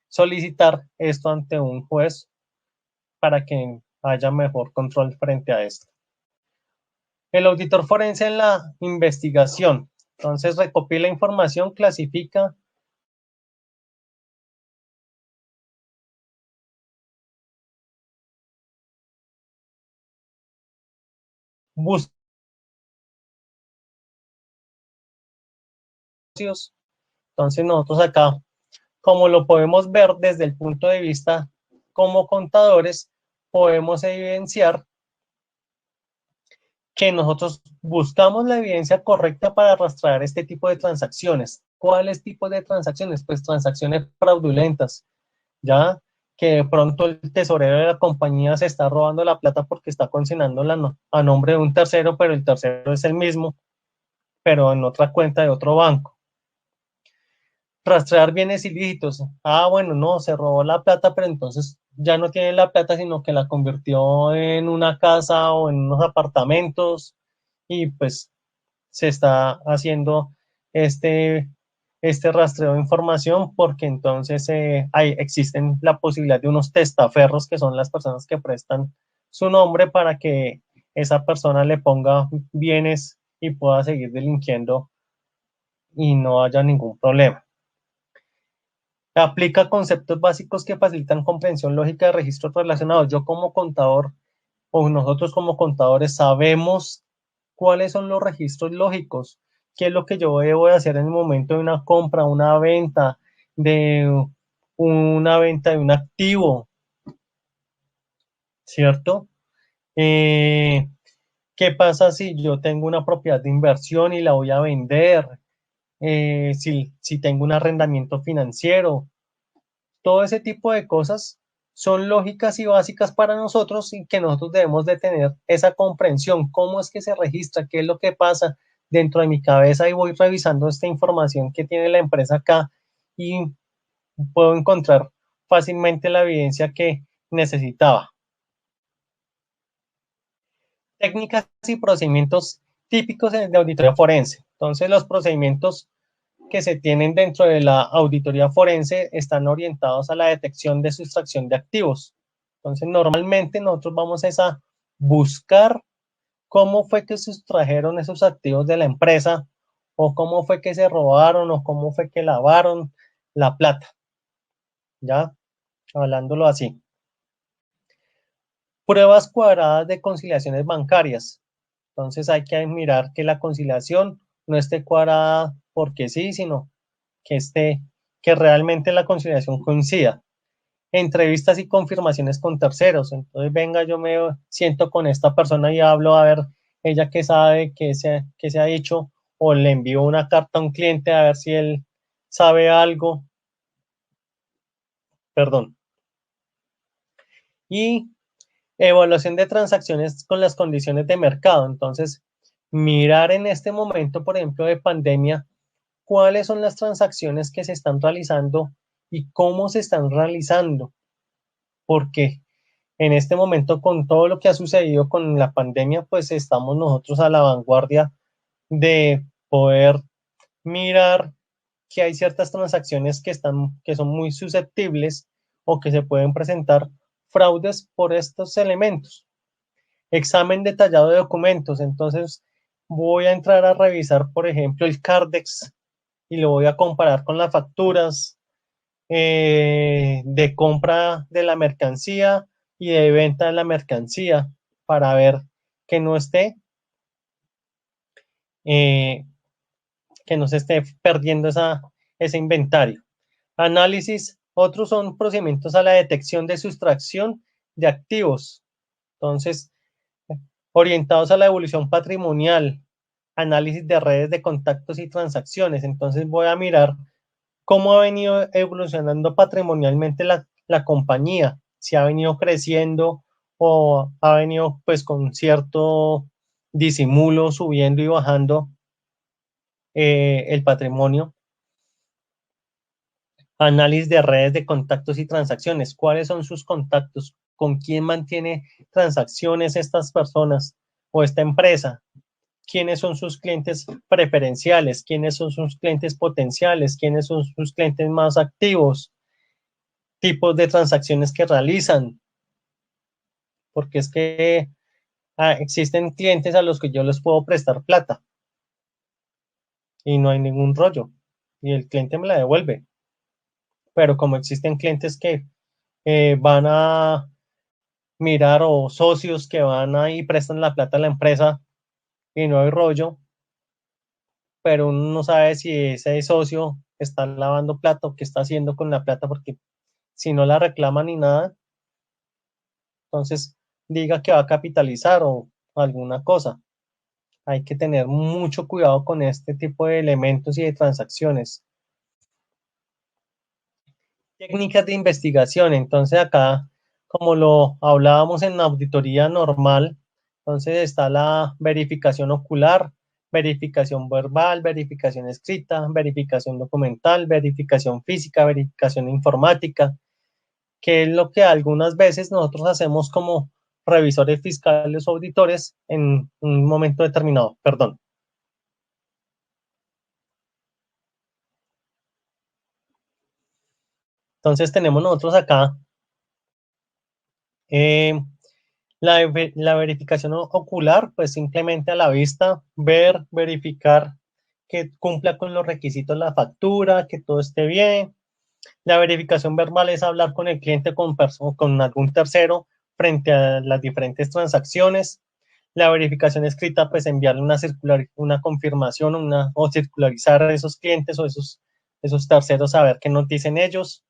solicitar esto ante un juez para que haya mejor control frente a esto. El auditor forense en la investigación, entonces recopila información, clasifica, busca. Entonces nosotros acá, como lo podemos ver desde el punto de vista como contadores, podemos evidenciar que nosotros buscamos la evidencia correcta para rastrear este tipo de transacciones. ¿Cuáles tipos de transacciones? Pues transacciones fraudulentas, ya que de pronto el tesorero de la compañía se está robando la plata porque está consignándola a nombre de un tercero, pero el tercero es el mismo, pero en otra cuenta de otro banco. Rastrear bienes ilícitos. Ah, bueno, no, se robó la plata, pero entonces ya no tiene la plata, sino que la convirtió en una casa o en unos apartamentos y pues se está haciendo este, este rastreo de información porque entonces existen la posibilidad de unos testaferros que son las personas que prestan su nombre para que esa persona le ponga bienes y pueda seguir delinquiendo y no haya ningún problema. Aplica conceptos básicos que facilitan comprensión lógica de registros relacionados. Yo como contador o nosotros como contadores sabemos cuáles son los registros lógicos, qué es lo que yo debo de hacer en el momento de una compra, de una venta de un activo, ¿cierto? Eh, ¿Qué pasa si yo tengo una propiedad de inversión y la voy a vender? Si tengo un arrendamiento financiero, todo ese tipo de cosas son lógicas y básicas para nosotros y que nosotros debemos de tener esa comprensión, cómo es que se registra, qué es lo que pasa dentro de mi cabeza y voy revisando esta información que tiene la empresa acá y puedo encontrar fácilmente la evidencia que necesitaba. Técnicas y procedimientos típicos de auditoría forense. Entonces, los procedimientos que se tienen dentro de la auditoría forense están orientados a la detección de sustracción de activos. Entonces, normalmente nosotros vamos a buscar cómo fue que sustrajeron esos activos de la empresa o cómo fue que se robaron o cómo fue que lavaron la plata, ya hablándolo así. Pruebas cuadradas de conciliaciones bancarias. Entonces hay que mirar que la conciliación no esté cuadrada porque sí, sino que que realmente la conciliación coincida. Entrevistas y confirmaciones con terceros. Entonces, venga, yo me siento con esta persona y hablo a ver ella qué sabe, qué se ha dicho, o le envío una carta a un cliente a ver si él sabe algo. Perdón. Y evaluación de transacciones con las condiciones de mercado. Entonces, mirar en este momento, por ejemplo, de pandemia, cuáles son las transacciones que se están realizando y cómo se están realizando, porque en este momento con todo lo que ha sucedido con la pandemia, pues estamos nosotros a la vanguardia de poder mirar que hay ciertas transacciones que son muy susceptibles o que se pueden presentar fraudes por estos elementos. Examen detallado de documentos. Entonces voy a entrar a revisar, por ejemplo, el Cardex y lo voy a comparar con las facturas de compra de la mercancía y de venta de la mercancía para ver que no esté, eh, que no se esté perdiendo ese inventario. Análisis, otros son procedimientos a la detección de sustracción de activos. Entonces, orientados a la evolución patrimonial, análisis de redes de contactos y transacciones. Entonces voy a mirar cómo ha venido evolucionando patrimonialmente la compañía, si ha venido creciendo o ha venido pues con cierto disimulo subiendo y bajando el patrimonio. Análisis de redes de contactos y transacciones. ¿Cuáles son sus contactos? ¿Con quién mantiene transacciones estas personas o esta empresa? ¿Quiénes son sus clientes preferenciales? ¿Quiénes son sus clientes potenciales? ¿Quiénes son sus clientes más activos? Tipos de transacciones que realizan. Porque es que existen clientes a los que yo les puedo prestar plata y no hay ningún rollo y el cliente me la devuelve. Pero como existen clientes que van a mirar o socios que van ahí y prestan la plata a la empresa y no hay rollo, pero uno no sabe si ese socio está lavando plata o qué está haciendo con la plata, porque si no la reclama ni nada, entonces diga que va a capitalizar o alguna cosa. Hay que tener mucho cuidado con este tipo de elementos y de transacciones. Técnicas de investigación. Entonces acá, como lo hablábamos en la auditoría normal, entonces está la verificación ocular, verificación verbal, verificación escrita, verificación documental, verificación física, verificación informática, que es lo que algunas veces nosotros hacemos como revisores fiscales o auditores en un momento determinado. Perdón. Entonces tenemos nosotros acá eh, la verificación ocular, pues simplemente a la vista, ver, verificar que cumpla con los requisitos la factura, que todo esté bien. La verificación verbal es hablar con el cliente con algún tercero frente a las diferentes transacciones. La verificación escrita, pues enviarle una confirmación o circularizar a esos clientes o esos terceros a ver qué nos dicen ellos.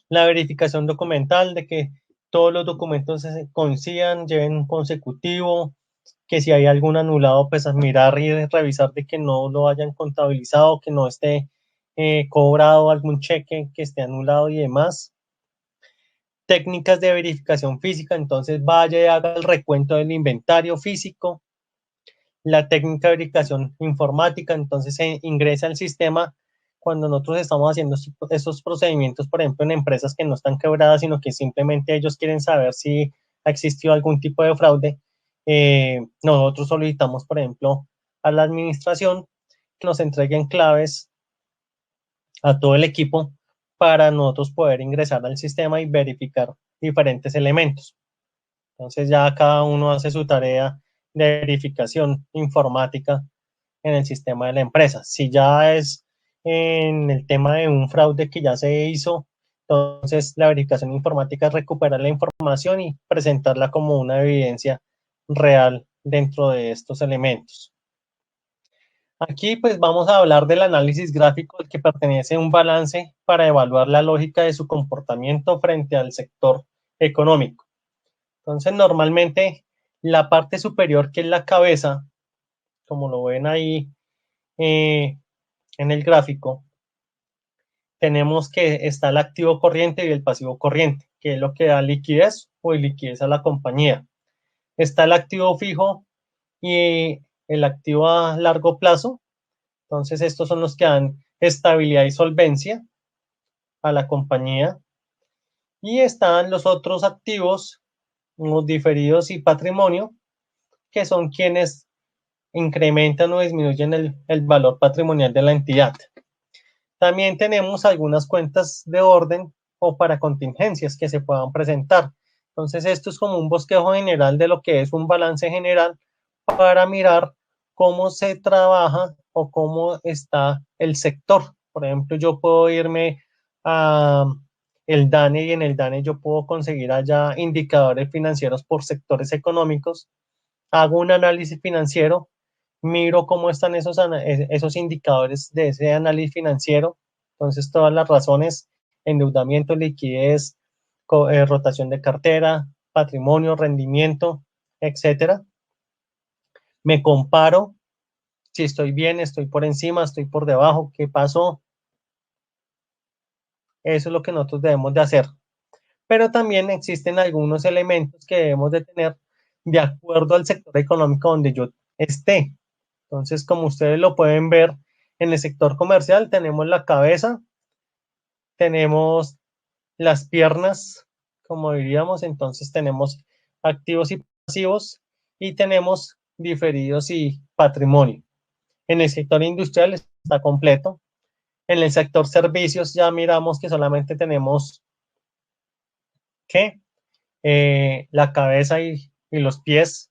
La verificación documental de que todos los documentos se coincidan, lleven un consecutivo, que si hay algún anulado, pues a mirar y revisar de que no lo hayan contabilizado, que no esté cobrado algún cheque que esté anulado y demás. Técnicas de verificación física, entonces vaya y haga el recuento del inventario físico. La técnica de verificación informática, entonces se ingresa al sistema cuando nosotros estamos haciendo esos procedimientos, por ejemplo, en empresas que no están quebradas, sino que simplemente ellos quieren saber si ha existido algún tipo de fraude. Nosotros solicitamos, por ejemplo, a la administración que nos entreguen claves a todo el equipo para nosotros poder ingresar al sistema y verificar diferentes elementos. Entonces ya cada uno hace su tarea de verificación informática en el sistema de la empresa. Si ya es en el tema de un fraude que ya se hizo, entonces la verificación informática es recuperar la información y presentarla como una evidencia real dentro de estos elementos. Aquí pues vamos a hablar del análisis gráfico al que pertenece un balance para evaluar la lógica de su comportamiento frente al sector económico. Entonces normalmente la parte superior, que es la cabeza, como lo ven ahí en el gráfico, tenemos que está el activo corriente y el pasivo corriente, que es lo que da liquidez o iliquidez a la compañía. Está el activo fijo y el activo a largo plazo. Entonces, estos son los que dan estabilidad y solvencia a la compañía. Y están los otros activos, los diferidos y patrimonio, que son quienes incrementan o disminuyen el valor patrimonial de la entidad. También tenemos algunas cuentas de orden o para contingencias que se puedan presentar. Entonces, esto es como un bosquejo general de lo que es un balance general para mirar cómo se trabaja o cómo está el sector. Por ejemplo, yo puedo irme a el DANE y en el DANE yo puedo conseguir allá indicadores financieros por sectores económicos, hago un análisis financiero, miro cómo están esos indicadores de ese análisis financiero, entonces todas las razones, endeudamiento, liquidez, rotación de cartera, patrimonio, rendimiento, etcétera. Me comparo si estoy bien, estoy por encima, estoy por debajo, qué pasó. Eso es lo que nosotros debemos de hacer. Pero también existen algunos elementos que debemos de tener de acuerdo al sector económico donde yo esté. Entonces, como ustedes lo pueden ver, en el sector comercial tenemos la cabeza, tenemos las piernas, como diríamos, entonces tenemos activos y pasivos y tenemos diferidos y patrimonio. En el sector industrial está completo. En el sector servicios ya miramos que solamente tenemos ¿qué? La cabeza y los pies.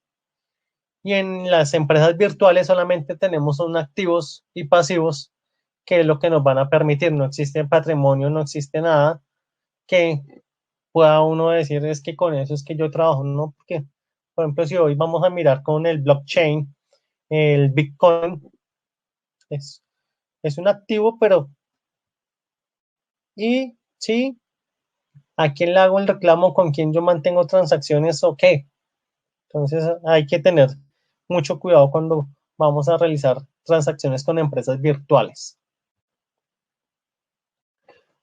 Y en las empresas virtuales solamente tenemos son activos y pasivos, que es lo que nos van a permitir. No existe patrimonio, no existe nada que pueda uno decir es que con eso es que yo trabajo, no, porque, por ejemplo, si hoy vamos a mirar con el blockchain, el Bitcoin es, es un activo, pero, y sí, ¿a quién le hago el reclamo? ¿Con quién yo mantengo transacciones o qué? Entonces hay que tener mucho cuidado cuando vamos a realizar transacciones con empresas virtuales.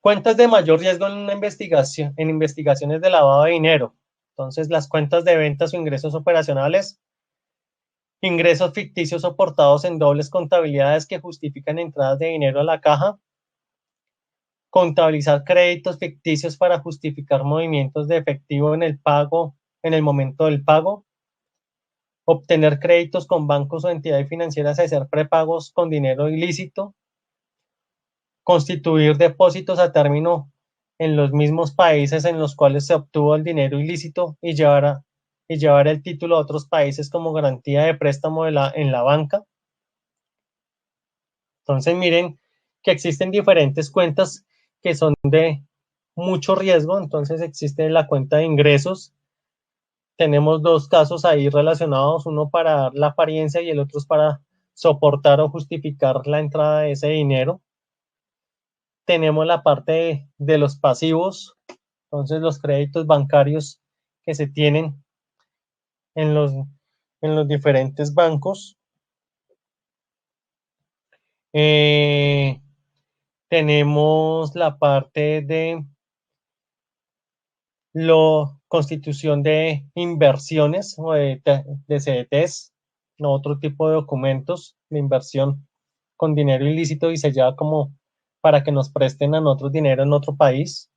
Cuentas de mayor riesgo en una investigación, en investigaciones de lavado de dinero. Entonces, las cuentas de ventas o ingresos operacionales, ingresos ficticios soportados en dobles contabilidades que justifican entradas de dinero a la caja, contabilizar créditos ficticios para justificar movimientos de efectivo en el pago, en el momento del pago, obtener créditos con bancos o entidades financieras, hacer prepagos con dinero ilícito, constituir depósitos a término en los mismos países en los cuales se obtuvo el dinero ilícito y llevar el título a otros países como garantía de préstamo en la banca. Entonces miren que existen diferentes cuentas que son de mucho riesgo. Entonces existe la cuenta de ingresos. Tenemos dos casos ahí relacionados, uno para dar la apariencia y el otro es para soportar o justificar la entrada de ese dinero. Tenemos la parte de los pasivos, entonces los créditos bancarios que se tienen en los diferentes bancos. Tenemos la parte de la constitución de inversiones o de CDTs, no otro tipo de documentos de inversión con dinero ilícito y se lleva como para que nos presten a nosotros dinero en otro país.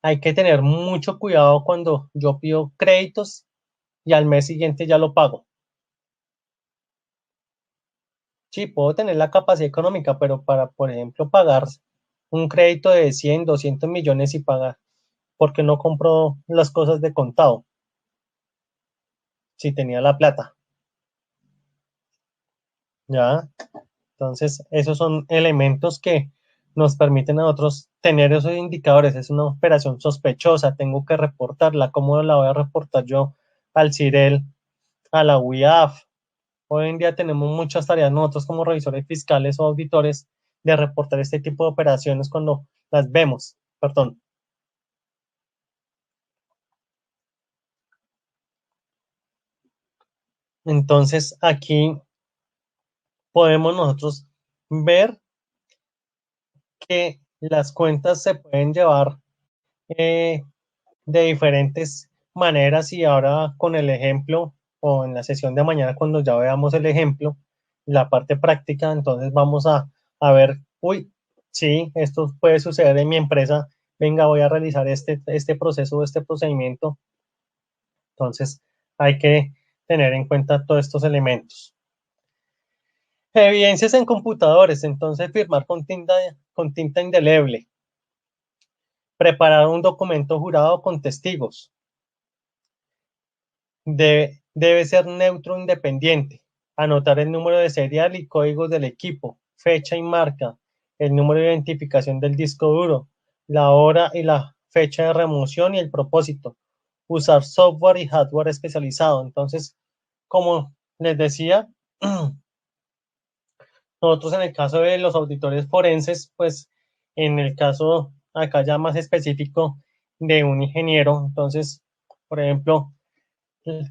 Hay que tener mucho cuidado cuando yo pido créditos y al mes siguiente ya lo pago. Sí, puedo tener la capacidad económica, pero para, por ejemplo, pagar un crédito de 100, 200 millones y pagar, porque no compro las cosas de contado, si tenía la plata, ¿ya? Entonces, esos son elementos que nos permiten a nosotros tener esos indicadores. Es una operación sospechosa, tengo que reportarla. ¿Cómo la voy a reportar yo al CIREL, a la UIAF? Hoy en día tenemos muchas tareas nosotros como revisores fiscales o auditores de reportar este tipo de operaciones cuando las vemos. Perdón. Entonces, aquí podemos nosotros ver que las cuentas se pueden llevar de diferentes maneras y ahora con el ejemplo o en la sesión de mañana cuando ya veamos el ejemplo, la parte práctica, entonces vamos a ver, uy, sí, esto puede suceder en mi empresa, venga, voy a realizar este proceso, este procedimiento. Entonces hay que tener en cuenta todos estos elementos. Evidencias en computadores, entonces firmar con tinta indeleble, preparar un documento jurado con testigos, debe ser neutro e independiente, anotar el número de serial y códigos del equipo, fecha y marca, el número de identificación del disco duro, la hora y la fecha de remoción y el propósito, usar software y hardware especializado. Entonces, como les decía, nosotros en el caso de los auditores forenses, pues en el caso acá ya más específico de un ingeniero, entonces, por ejemplo,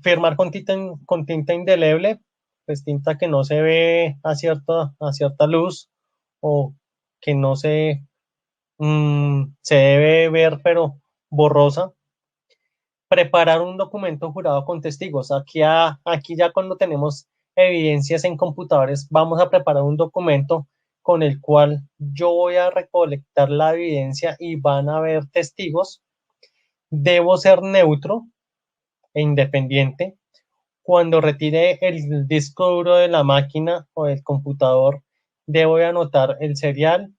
firmar con tinta indeleble, pues tinta que no se ve a cierta luz o que no se debe ver pero borrosa. Preparar un documento jurado con testigos. Aquí ya cuando tenemos evidencias en computadores, vamos a preparar un documento con el cual yo voy a recolectar la evidencia y van a haber testigos. Debo ser neutro e independiente. Cuando retire el disco duro de la máquina o del computador, debo anotar el serial,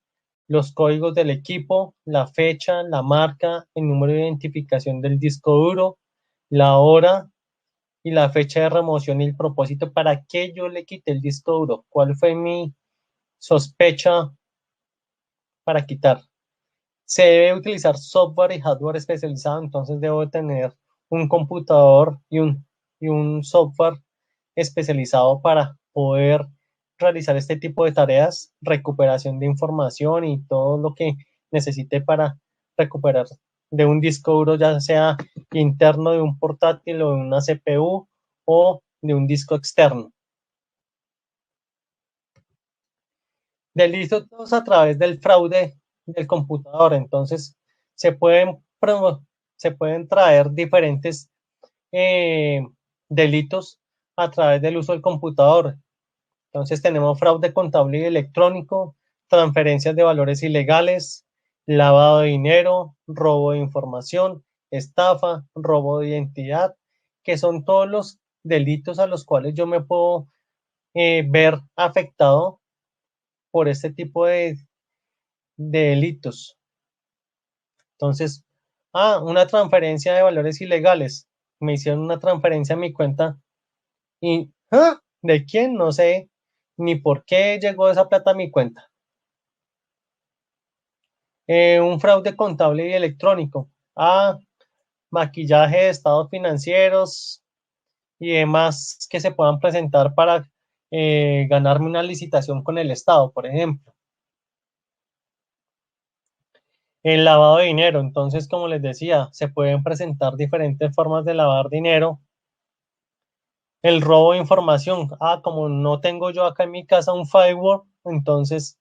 los códigos del equipo, la fecha, la marca, el número de identificación del disco duro, la hora y la fecha de remoción y el propósito para qué yo le quité el disco duro, cuál fue mi sospecha para quitar. Se debe utilizar software y hardware especializado, entonces debo tener un computador y un software especializado para poder realizar este tipo de tareas, recuperación de información y todo lo que necesite para recuperar de un disco duro, ya sea interno de un portátil o de una CPU o de un disco externo. Delitos a través del fraude del computador. Entonces, se pueden, se pueden traer diferentes eh, delitos a través del uso del computador. Entonces, tenemos fraude contable y electrónico, transferencias de valores ilegales, lavado de dinero, robo de información, estafa, robo de identidad, que son todos los delitos a los cuales yo me puedo ver afectado por este tipo de delitos. Entonces, una transferencia de valores ilegales. Me hicieron una transferencia a mi cuenta y ¿de quién? No sé ni por qué llegó esa plata a mi cuenta. Un fraude contable y electrónico. Maquillaje de estados financieros y demás que se puedan presentar para ganarme una licitación con el Estado, por ejemplo. El lavado de dinero, entonces, como les decía, se pueden presentar diferentes formas de lavar dinero. El robo de información, como no tengo yo acá en mi casa un firewall, entonces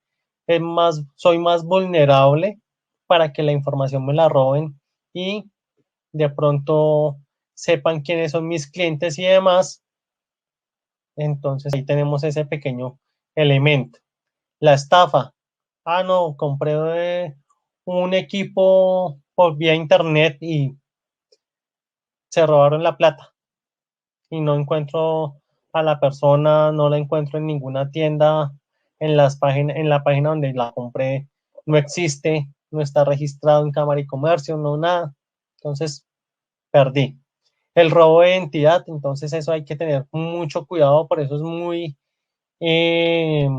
soy más vulnerable para que la información me la roben y de pronto sepan quiénes son mis clientes y demás. Entonces ahí tenemos ese pequeño elemento. La estafa. No, compré un equipo por vía internet y se robaron la plata y no encuentro a la persona, no la encuentro en ninguna tienda, en la página donde la compré no existe, no está registrado en Cámara y Comercio, no nada. Entonces, perdí. El robo de identidad, entonces eso hay que tener mucho cuidado, por eso es eh,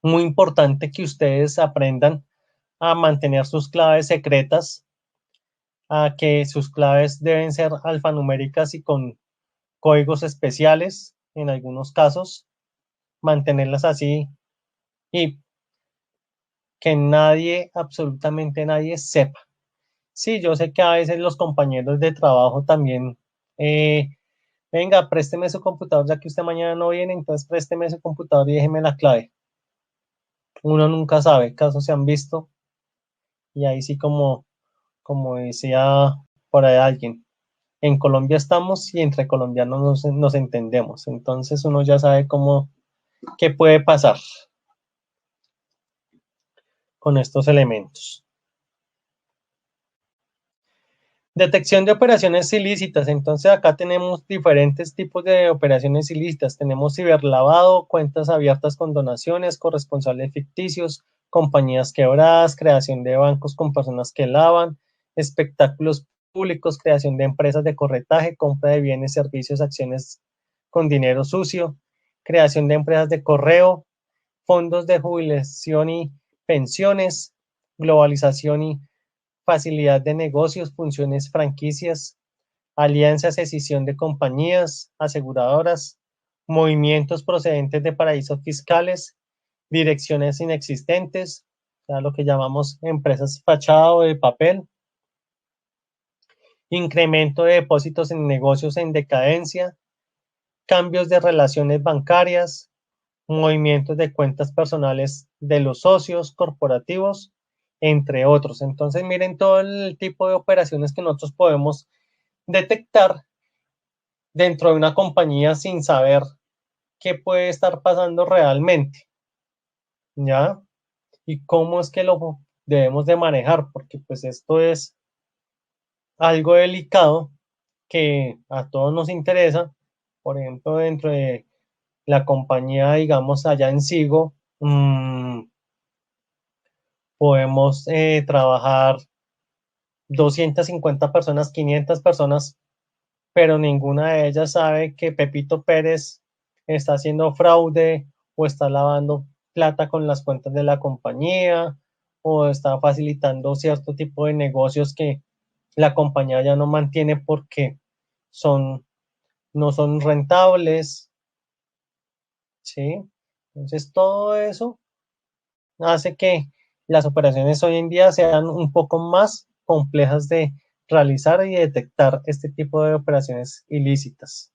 muy importante que ustedes aprendan a mantener sus claves secretas, a que sus claves deben ser alfanuméricas y con códigos especiales en algunos casos, mantenerlas así y que nadie, absolutamente nadie sepa. Sí, yo sé que a veces los compañeros de trabajo también, eh, venga, présteme su computador ya que usted mañana no viene, entonces présteme su computador y déjeme la clave. Uno nunca sabe, casos se han visto y ahí sí como como decía por ahí alguien, en Colombia estamos y entre colombianos nos entendemos. Entonces uno ya sabe qué puede pasar con estos elementos. Detección de operaciones ilícitas. Entonces acá tenemos diferentes tipos de operaciones ilícitas. Tenemos ciberlavado, cuentas abiertas con donaciones, corresponsales ficticios, compañías quebradas, creación de bancos con personas que lavan, espectáculos públicos, creación de empresas de corretaje, compra de bienes, servicios, acciones con dinero sucio, creación de empresas de correo, fondos de jubilación y pensiones, globalización y facilidad de negocios, funciones franquicias, alianzas, escisión de compañías, aseguradoras, movimientos procedentes de paraísos fiscales, direcciones inexistentes, o sea, lo que llamamos empresas fachada o de papel, incremento de depósitos en negocios en decadencia, cambios de relaciones bancarias, movimientos de cuentas personales de los socios corporativos, entre otros. Entonces, miren todo el tipo de operaciones que nosotros podemos detectar dentro de una compañía sin saber qué puede estar pasando realmente, ¿ya? Y cómo es que lo debemos de manejar, porque pues esto es algo delicado que a todos nos interesa. Por ejemplo, dentro de la compañía, digamos, allá en Sigo, podemos trabajar 250 personas, 500 personas, pero ninguna de ellas sabe que Pepito Pérez está haciendo fraude o está lavando plata con las cuentas de la compañía o está facilitando cierto tipo de negocios que la compañía ya no mantiene porque son, no son rentables, ¿sí? Entonces todo eso hace que las operaciones hoy en día sean un poco más complejas de realizar y detectar este tipo de operaciones ilícitas.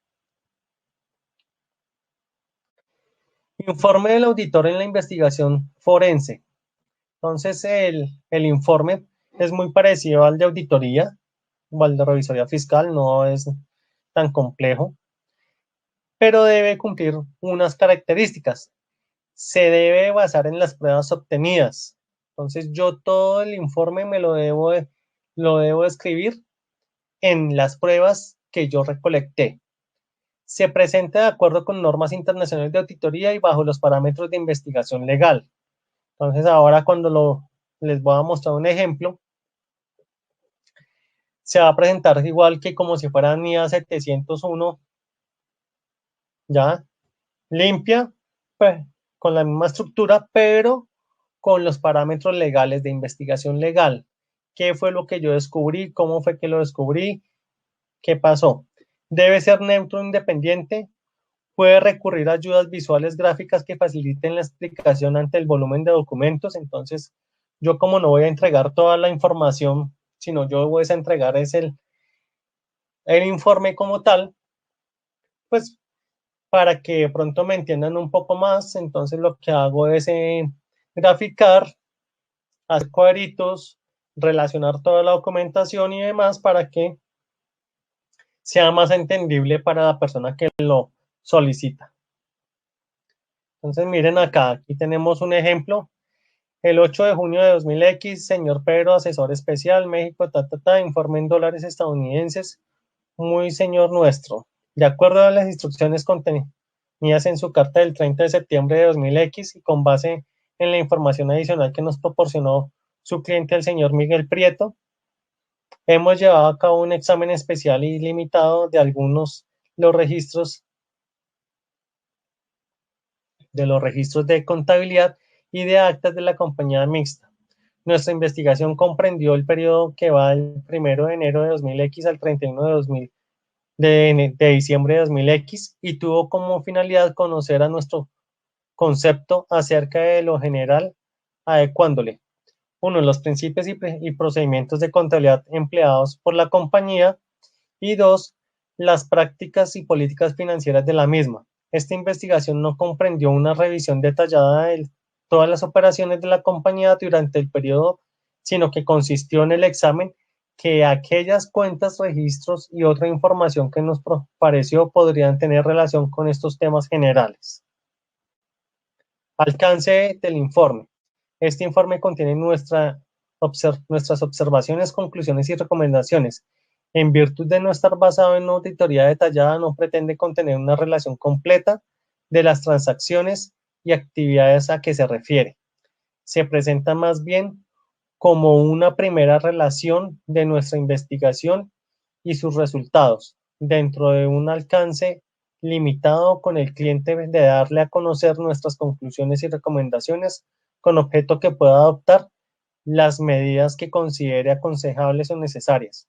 Informe del auditor en la investigación forense. Entonces, el informe es muy parecido al de auditoría o al de revisoría fiscal, no es tan complejo, pero debe cumplir unas características. Se debe basar en las pruebas obtenidas. Entonces, yo todo el informe lo debo escribir en las pruebas que yo recolecté. Se presenta de acuerdo con normas internacionales de auditoría y bajo los parámetros de investigación legal. Entonces, ahora les voy a mostrar un ejemplo, se va a presentar igual que como si fuera NIA 701, ya, limpia, pues, con la misma estructura, pero con los parámetros legales de investigación legal. ¿Qué fue lo que yo descubrí? ¿Cómo fue que lo descubrí? ¿Qué pasó? Debe ser neutro e independiente. Puede recurrir a ayudas visuales gráficas que faciliten la explicación ante el volumen de documentos. Entonces, yo como no voy a entregar toda la información, sino yo voy a entregar el informe como tal, pues para que de pronto me entiendan un poco más, entonces lo que hago es graficar, hacer cuadritos, relacionar toda la documentación y demás para que sea más entendible para la persona que lo solicita. Entonces miren acá, aquí tenemos un ejemplo. El 8 de junio de 2000X, señor Pedro, asesor especial, México, informe en dólares estadounidenses, muy señor nuestro. De acuerdo a las instrucciones contenidas en su carta del 30 de septiembre de 2000X y con base en la información adicional que nos proporcionó su cliente, el señor Miguel Prieto, hemos llevado a cabo un examen especial y limitado de los registros los registros de contabilidad y de actas de la compañía mixta. Nuestra investigación comprendió el periodo que va del 1 de enero de 2000X al 31 de diciembre de 2000X y tuvo como finalidad conocer a nuestro concepto acerca de lo general, adecuándole, uno, los principios y procedimientos de contabilidad empleados por la compañía y dos, las prácticas y políticas financieras de la misma. Esta investigación no comprendió una revisión detallada de todas las operaciones de la compañía durante el periodo, sino que consistió en el examen que aquellas cuentas, registros y otra información que nos pareció podrían tener relación con estos temas generales. Alcance del informe. Este informe contiene nuestras observaciones, conclusiones y recomendaciones. En virtud de no estar basado en una auditoría detallada, no pretende contener una relación completa de las transacciones y actividades a que se refiere. Se presenta más bien como una primera relación de nuestra investigación y sus resultados, dentro de un alcance limitado con el cliente de darle a conocer nuestras conclusiones y recomendaciones con objeto que pueda adoptar las medidas que considere aconsejables o necesarias.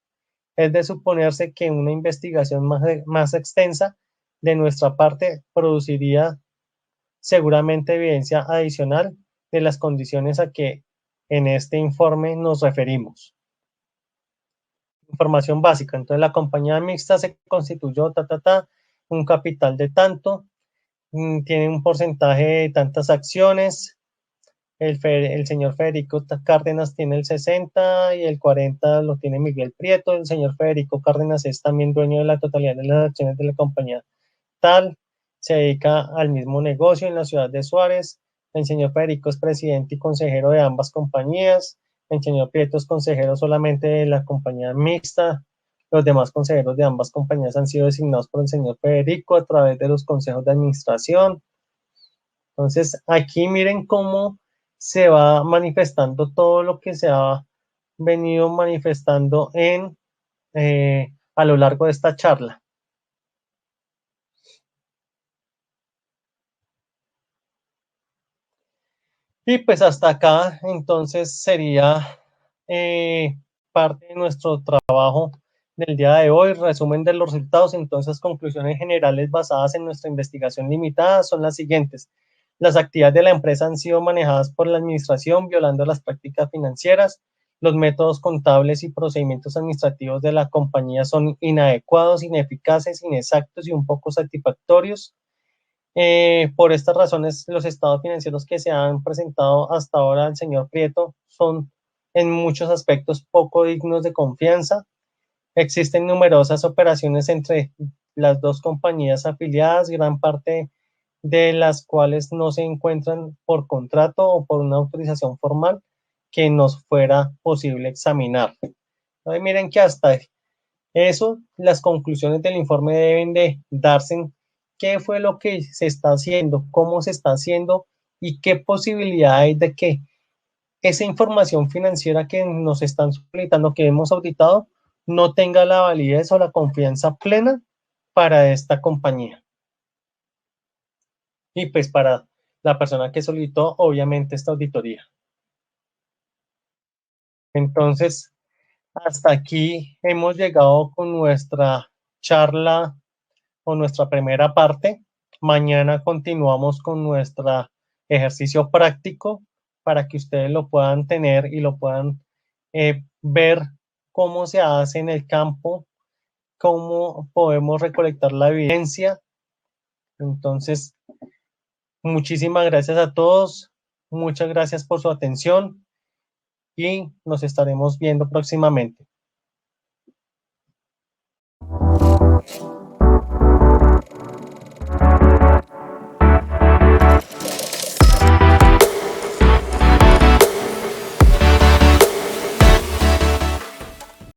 Es de suponerse que una investigación más extensa de nuestra parte produciría seguramente evidencia adicional de las condiciones a que en este informe nos referimos. Información básica. Entonces, la compañía mixta se constituyó, un capital de tanto, tiene un porcentaje de tantas acciones. El señor Federico Cárdenas tiene el 60 y el 40 lo tiene Miguel Prieto. El señor Federico Cárdenas es también dueño de la totalidad de las acciones de la compañía tal. Se dedica al mismo negocio en la ciudad de Suárez. El señor Federico es presidente y consejero de ambas compañías. El señor Prieto es consejero solamente de la compañía mixta. Los demás consejeros de ambas compañías han sido designados por el señor Federico a través de los consejos de administración. Entonces, aquí miren cómo se va manifestando todo lo que se ha venido manifestando a lo largo de esta charla. Y pues hasta acá, entonces sería parte de nuestro trabajo del día de hoy, resumen de los resultados. Entonces, conclusiones generales basadas en nuestra investigación limitada son las siguientes. Las actividades de la empresa han sido manejadas por la administración violando las prácticas financieras. Los métodos contables y procedimientos administrativos de la compañía son inadecuados, ineficaces, inexactos y un poco satisfactorios. Por estas razones, los estados financieros que se han presentado hasta ahora al señor Prieto son en muchos aspectos poco dignos de confianza. Existen numerosas operaciones entre las dos compañías afiliadas, gran parte de las cuales no se encuentran por contrato o por una autorización formal que nos fuera posible examinar. Entonces, miren que hasta eso, las conclusiones del informe deben de darse en qué fue lo que se está haciendo, cómo se está haciendo y qué posibilidad hay de que esa información financiera que nos están solicitando, que hemos auditado, no tenga la validez o la confianza plena para esta compañía. Y pues para la persona que solicitó, obviamente, esta auditoría. Entonces, hasta aquí hemos llegado con nuestra charla o nuestra primera parte. Mañana continuamos con nuestro ejercicio práctico para que ustedes lo puedan tener y lo puedan ver cómo se hace en el campo, cómo podemos recolectar la evidencia. Entonces, muchísimas gracias a todos. Muchas gracias por su atención y nos estaremos viendo próximamente.